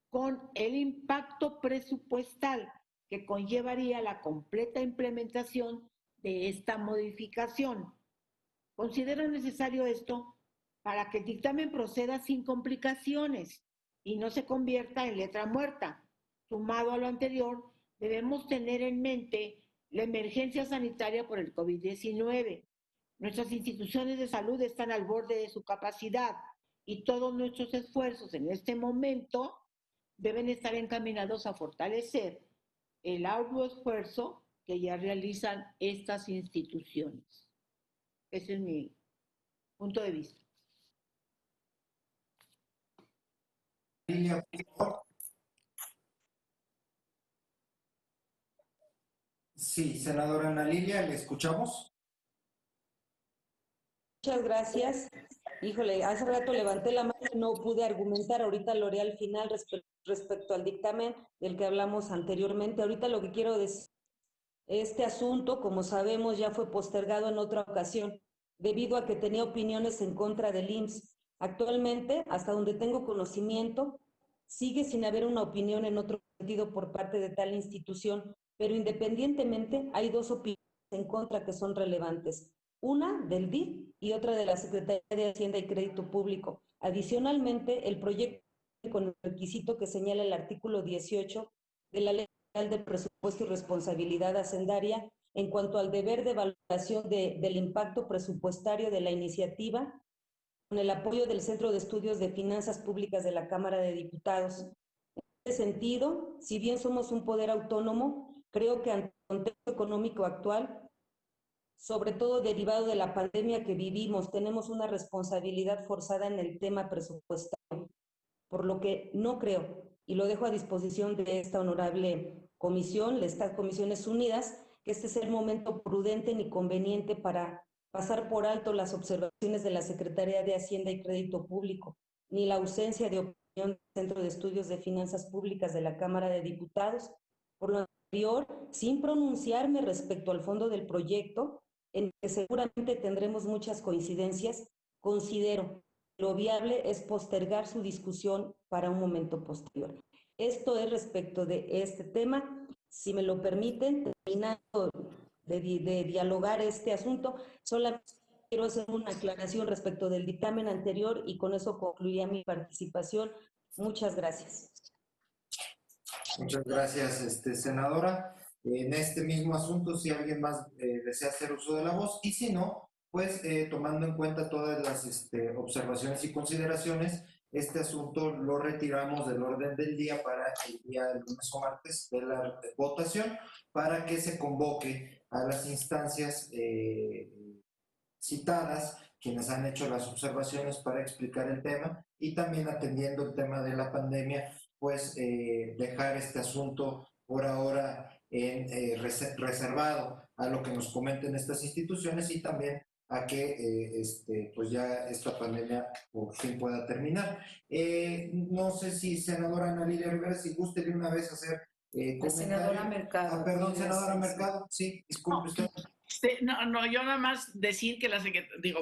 con el impacto presupuestal que conllevaría la completa implementación de esta modificación. Considero necesario esto para que el dictamen proceda sin complicaciones y no se convierta en letra muerta. Sumado a lo anterior, debemos tener en mente la emergencia sanitaria por el COVID-19. Nuestras instituciones de salud están al borde de su capacidad y todos nuestros esfuerzos en este momento deben estar encaminados a fortalecer el arduo esfuerzo que ya realizan estas instituciones. Ese es mi punto de vista. Sí, senadora Ana Lilia, ¿le escuchamos? Muchas gracias. Híjole, hace rato levanté la mano y no pude argumentar, ahorita lo haré al final respecto al dictamen del que hablamos anteriormente. Ahorita lo que quiero decir, este asunto, como sabemos, ya fue postergado en otra ocasión, debido a que tenía opiniones en contra del IMSS. Actualmente, hasta donde tengo conocimiento, sigue sin haber una opinión en otro sentido por parte de tal institución, pero independientemente hay dos opiniones en contra que son relevantes. Una del DIF y otra de la Secretaría de Hacienda y Crédito Público. Adicionalmente, el proyecto con el requisito que señala el artículo 18 de la Ley de Presupuesto y Responsabilidad Hacendaria en cuanto al deber de evaluación del impacto presupuestario de la iniciativa, con el apoyo del Centro de Estudios de Finanzas Públicas de la Cámara de Diputados. En este sentido, si bien somos un poder autónomo, creo que ante el contexto económico actual, sobre todo derivado de la pandemia que vivimos, tenemos una responsabilidad forzada en el tema presupuestario, por lo que no creo, y lo dejo a disposición de esta honorable comisión, de estas comisiones unidas, que este es el momento prudente ni conveniente para pasar por alto las observaciones de la Secretaría de Hacienda y Crédito Público, ni la ausencia de del Centro de Estudios de Finanzas Públicas de la Cámara de Diputados. Por lo anterior, sin pronunciarme respecto al fondo del proyecto, en que seguramente tendremos muchas coincidencias, considero que lo viable es postergar su discusión para un momento posterior. Esto es respecto de este tema. Si me lo permiten, terminando de dialogar este asunto, solamente quiero hacer una aclaración respecto del dictamen anterior y con eso concluiría mi participación. Muchas gracias. Muchas gracias, senadora. En este mismo asunto, si alguien más desea hacer uso de la voz, y si no, pues tomando en cuenta todas las observaciones y consideraciones, este asunto lo retiramos del orden del día para el día del lunes o martes de la votación, para que se convoque a las instancias citadas, quienes han hecho las observaciones para explicar el tema, y también atendiendo el tema de la pandemia, pues dejar este asunto por ahora reservado a lo que nos comenten estas instituciones y también a que pues ya esta pandemia por fin pueda terminar. No sé si senadora Ana Lilia Rivera, si guste de una vez hacer la senadora Mercado. Perdón, senadora Mercado, sí, disculpe usted. No, yo nada más decir que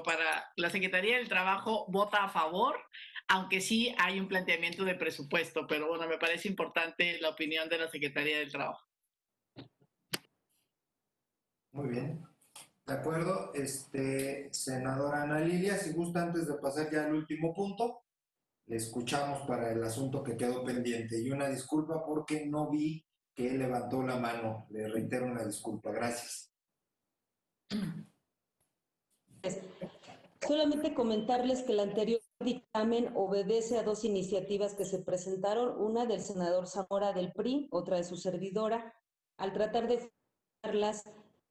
para la Secretaría del Trabajo vota a favor, aunque sí hay un planteamiento de presupuesto, pero bueno, me parece importante la opinión de la Secretaría del Trabajo. Muy bien. De acuerdo, senadora Ana Lilia, si gusta, antes de pasar ya al último punto, le escuchamos para el asunto que quedó pendiente. Y una disculpa porque no vi que levantó la mano. Le reitero una disculpa. Gracias. Solamente comentarles que el anterior dictamen obedece a dos iniciativas que se presentaron, una del senador Zamora del PRI, otra de su servidora. Al tratar de formularlas,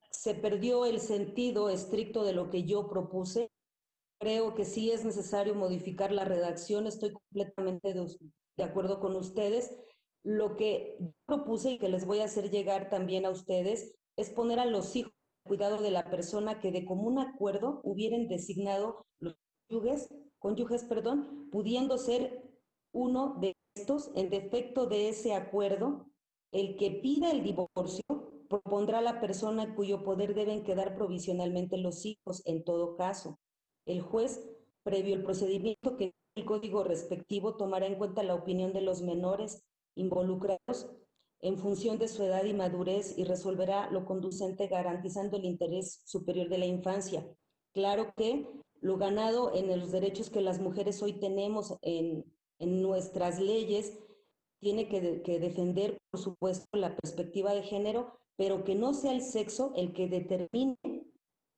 se perdió el sentido estricto de lo que yo propuse. Creo que sí es necesario modificar la redacción, estoy completamente de acuerdo con ustedes. Lo que yo propuse y que les voy a hacer llegar también a ustedes es poner a los hijos al cuidado de la persona que de común acuerdo hubieran designado los cónyuges, pudiendo ser uno de estos, en defecto de ese acuerdo, el que pida el divorcio propondrá a la persona cuyo poder deben quedar provisionalmente los hijos en todo caso. El juez, previo el procedimiento que el código respectivo, tomará en cuenta la opinión de los menores involucrados en función de su edad y madurez y resolverá lo conducente garantizando el interés superior de la infancia. Claro que lo ganado en los derechos que las mujeres hoy tenemos en nuestras leyes tiene que defender, por supuesto, la perspectiva de género, pero que no sea el sexo el que determine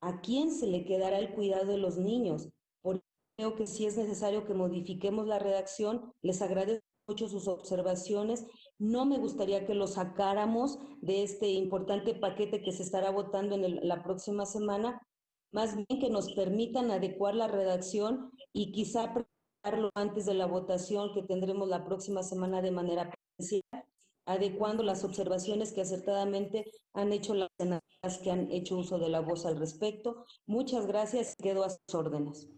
a quién se le quedará el cuidado de los niños. Por eso creo que sí es necesario que modifiquemos la redacción. Les agradezco mucho sus observaciones. No me gustaría que lo sacáramos de este importante paquete que se estará votando en la próxima semana, más bien que nos permitan adecuar la redacción y quizá presentarlo antes de la votación que tendremos la próxima semana de manera presencial, adecuando las observaciones que acertadamente han hecho las senadoras que han hecho uso de la voz al respecto. Muchas gracias, quedo a sus órdenes.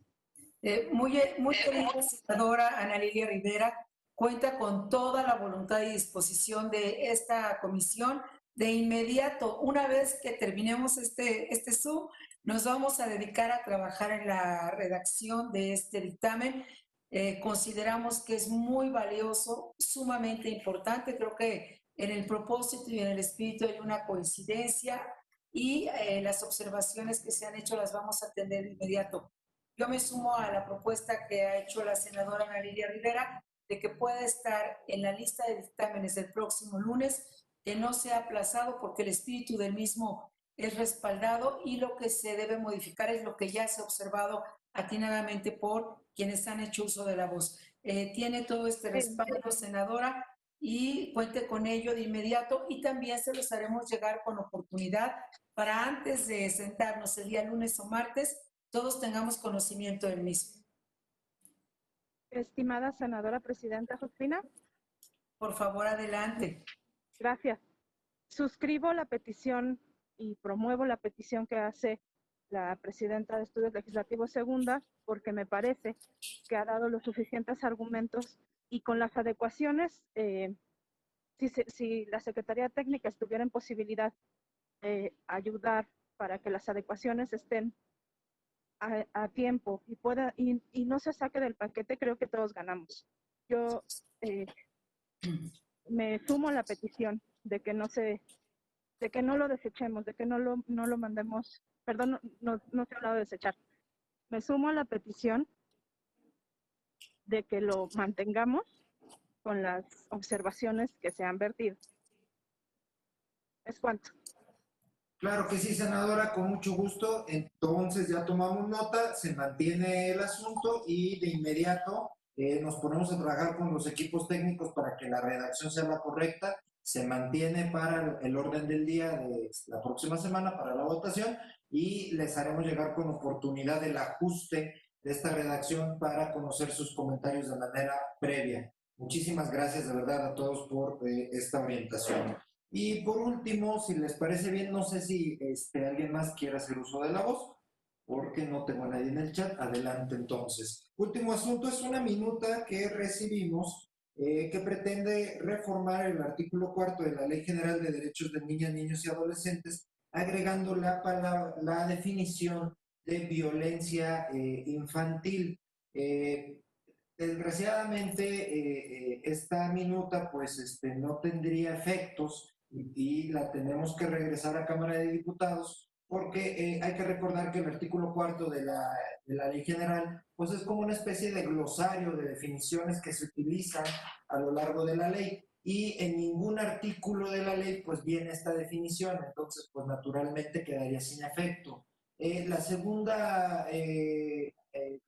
Muy querida senadora Ana Lilia Rivera, cuenta con toda la voluntad y disposición de esta comisión. De inmediato, una vez que terminemos este Zoom, nos vamos a dedicar a trabajar en la redacción de este dictamen. Consideramos que es muy valioso, sumamente importante. Creo que en el propósito y en el espíritu hay una coincidencia y las observaciones que se han hecho las vamos a atender de inmediato. Yo me sumo a la propuesta que ha hecho la senadora Ana Lilia Rivera de que pueda estar en la lista de dictámenes del próximo lunes, que no sea aplazado porque el espíritu del mismo es respaldado y lo que se debe modificar es lo que ya se ha observado atinadamente por quienes han hecho uso de la voz. Tiene todo este respaldo, senadora, y cuente con ello de inmediato y también se los haremos llegar con oportunidad para antes de sentarnos el día lunes o martes, todos tengamos conocimiento del mismo. Estimada senadora presidenta Josefina. Por favor, adelante. Gracias. Suscribo la petición y promuevo la petición que hace la presidenta de Estudios Legislativos Segunda, porque me parece que ha dado los suficientes argumentos y con las adecuaciones, si la Secretaría Técnica estuviera en posibilidad de ayudar para que las adecuaciones estén a tiempo y no se saque del paquete, creo que todos ganamos. Yo me sumo a la petición de que no lo desechemos, de que no lo mandemos, perdón, no se ha hablado de desechar. Me sumo a la petición de que lo mantengamos con las observaciones que se han vertido. ¿Es cuánto? Claro que sí, senadora, con mucho gusto. Entonces ya tomamos nota, se mantiene el asunto y de inmediato nos ponemos a trabajar con los equipos técnicos para que la redacción sea la correcta. Se mantiene para el orden del día de la próxima semana para la votación y les haremos llegar con oportunidad el ajuste de esta redacción para conocer sus comentarios de manera previa. Muchísimas gracias de verdad a todos por esta orientación. Y por último, si les parece bien, no sé si alguien más quiere hacer uso de la voz, porque no tengo a nadie en el chat. Adelante entonces. Último asunto es una minuta que recibimos que pretende reformar el artículo 4 de la Ley General de Derechos de Niñas, Niños y Adolescentes, agregando la definición de violencia infantil. Desgraciadamente, esta minuta pues no tendría efectos y la tenemos que regresar a Cámara de Diputados porque hay que recordar que el artículo 4 de la Ley General pues es como una especie de glosario de definiciones que se utilizan a lo largo de la ley y en ningún artículo de la ley pues viene esta definición, entonces pues naturalmente quedaría sin efecto. La segunda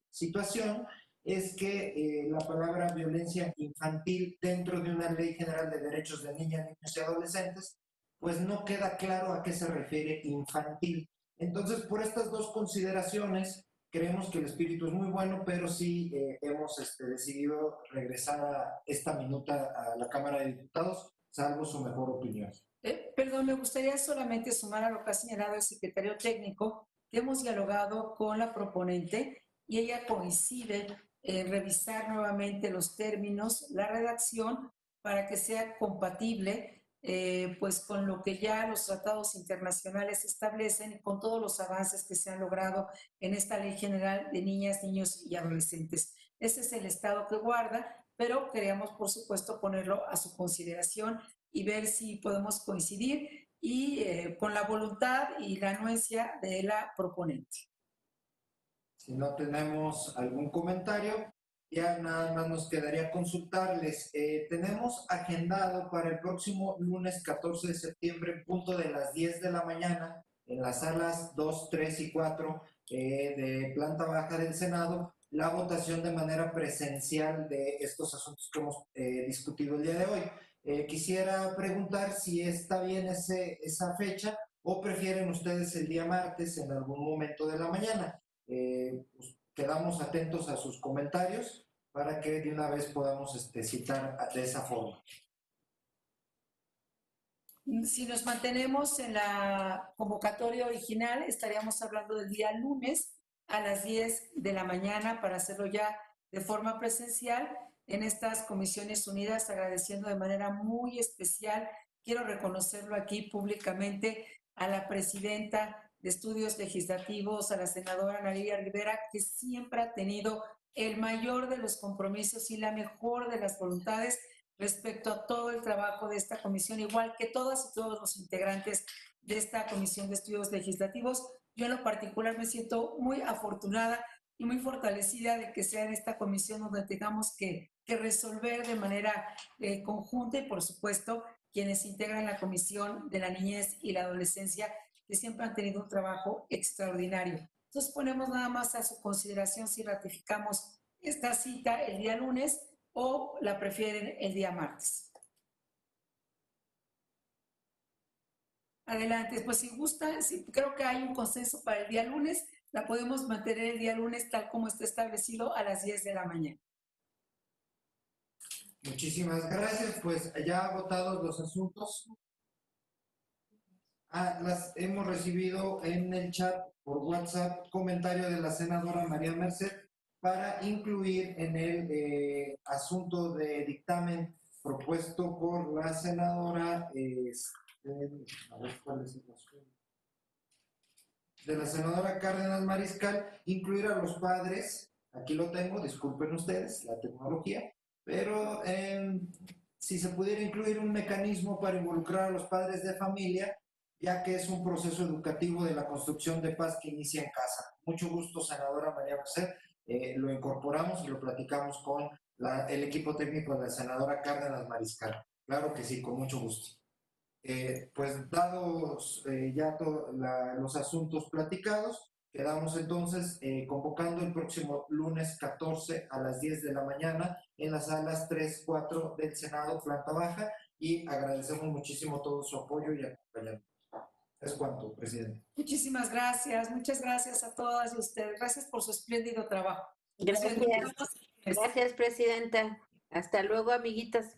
situación es que la palabra violencia infantil dentro de una ley general de derechos de niñas, niños y adolescentes, pues no queda claro a qué se refiere infantil. Entonces, por estas dos consideraciones, creemos que el espíritu es muy bueno, pero sí hemos decidido regresar a esta minuta a la Cámara de Diputados, salvo su mejor opinión. Perdón, me gustaría solamente sumar a lo que ha señalado el secretario técnico, que hemos dialogado con la proponente y ella coincide en revisar nuevamente los términos, la redacción, para que sea compatible pues con lo que ya los tratados internacionales establecen y con todos los avances que se han logrado en esta Ley General de Niñas, Niños y Adolescentes. Ese es el estado que guarda, pero queríamos, por supuesto, ponerlo a su consideración y ver si podemos coincidir y con la voluntad y la anuencia de la proponente. Si no tenemos algún comentario, ya nada más nos quedaría consultarles. Tenemos agendado para el próximo lunes 14 de septiembre, en punto de las 10 de la mañana, en las salas 2, 3 y 4 de planta baja del Senado, la votación de manera presencial de estos asuntos que hemos discutido el día de hoy. Quisiera preguntar si está bien esa fecha o prefieren ustedes el día martes en algún momento de la mañana. Pues quedamos atentos a sus comentarios para que de una vez podamos citar de esa forma. Si nos mantenemos en la convocatoria original, estaríamos hablando del día lunes a las 10 de la mañana para hacerlo ya de forma presencial en estas comisiones unidas, agradeciendo de manera muy especial, quiero reconocerlo aquí públicamente, a la presidenta de Estudios Legislativos, a la senadora Ana Lilia Rivera, que siempre ha tenido el mayor de los compromisos y la mejor de las voluntades respecto a todo el trabajo de esta comisión, igual que todas y todos los integrantes de esta Comisión de Estudios Legislativos. Yo en lo particular me siento muy afortunada y muy fortalecida de que sea en esta comisión donde tengamos que resolver de manera conjunta y, por supuesto, quienes integran la Comisión de la Niñez y la Adolescencia, que siempre han tenido un trabajo extraordinario. Entonces ponemos nada más a su consideración si ratificamos esta cita el día lunes o la prefieren el día martes. Adelante, pues si gustan, sí, creo que hay un consenso para el día lunes, la podemos mantener el día lunes tal como está establecido a las 10 de la mañana. Muchísimas gracias, pues ya votados los asuntos. Las hemos recibido en el chat por WhatsApp, comentario de la senadora María Merced, para incluir en el asunto de dictamen propuesto por la senadora, a ver cuál es el asunto, de la senadora Cárdenas Mariscal, incluir a los padres, aquí lo tengo, disculpen ustedes, la tecnología, pero si se pudiera incluir un mecanismo para involucrar a los padres de familia, ya que es un proceso educativo de la construcción de paz que inicia en casa. Mucho gusto, senadora María José, lo incorporamos y lo platicamos con el equipo técnico de la senadora Cárdenas Mariscal. Claro que sí, con mucho gusto. Pues dados ya los asuntos platicados, quedamos entonces convocando el próximo lunes 14 a las 10 de la mañana en las salas 3, 4 del Senado, planta baja, y agradecemos muchísimo todo su apoyo y acompañamiento. Es cuanto, presidente. Muchísimas gracias, muchas gracias a todas y a ustedes. Gracias por su espléndido trabajo. Gracias. Gracias, presidenta. Hasta luego, amiguitas.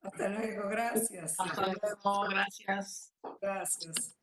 Hasta luego, gracias. Hasta luego, gracias. Gracias.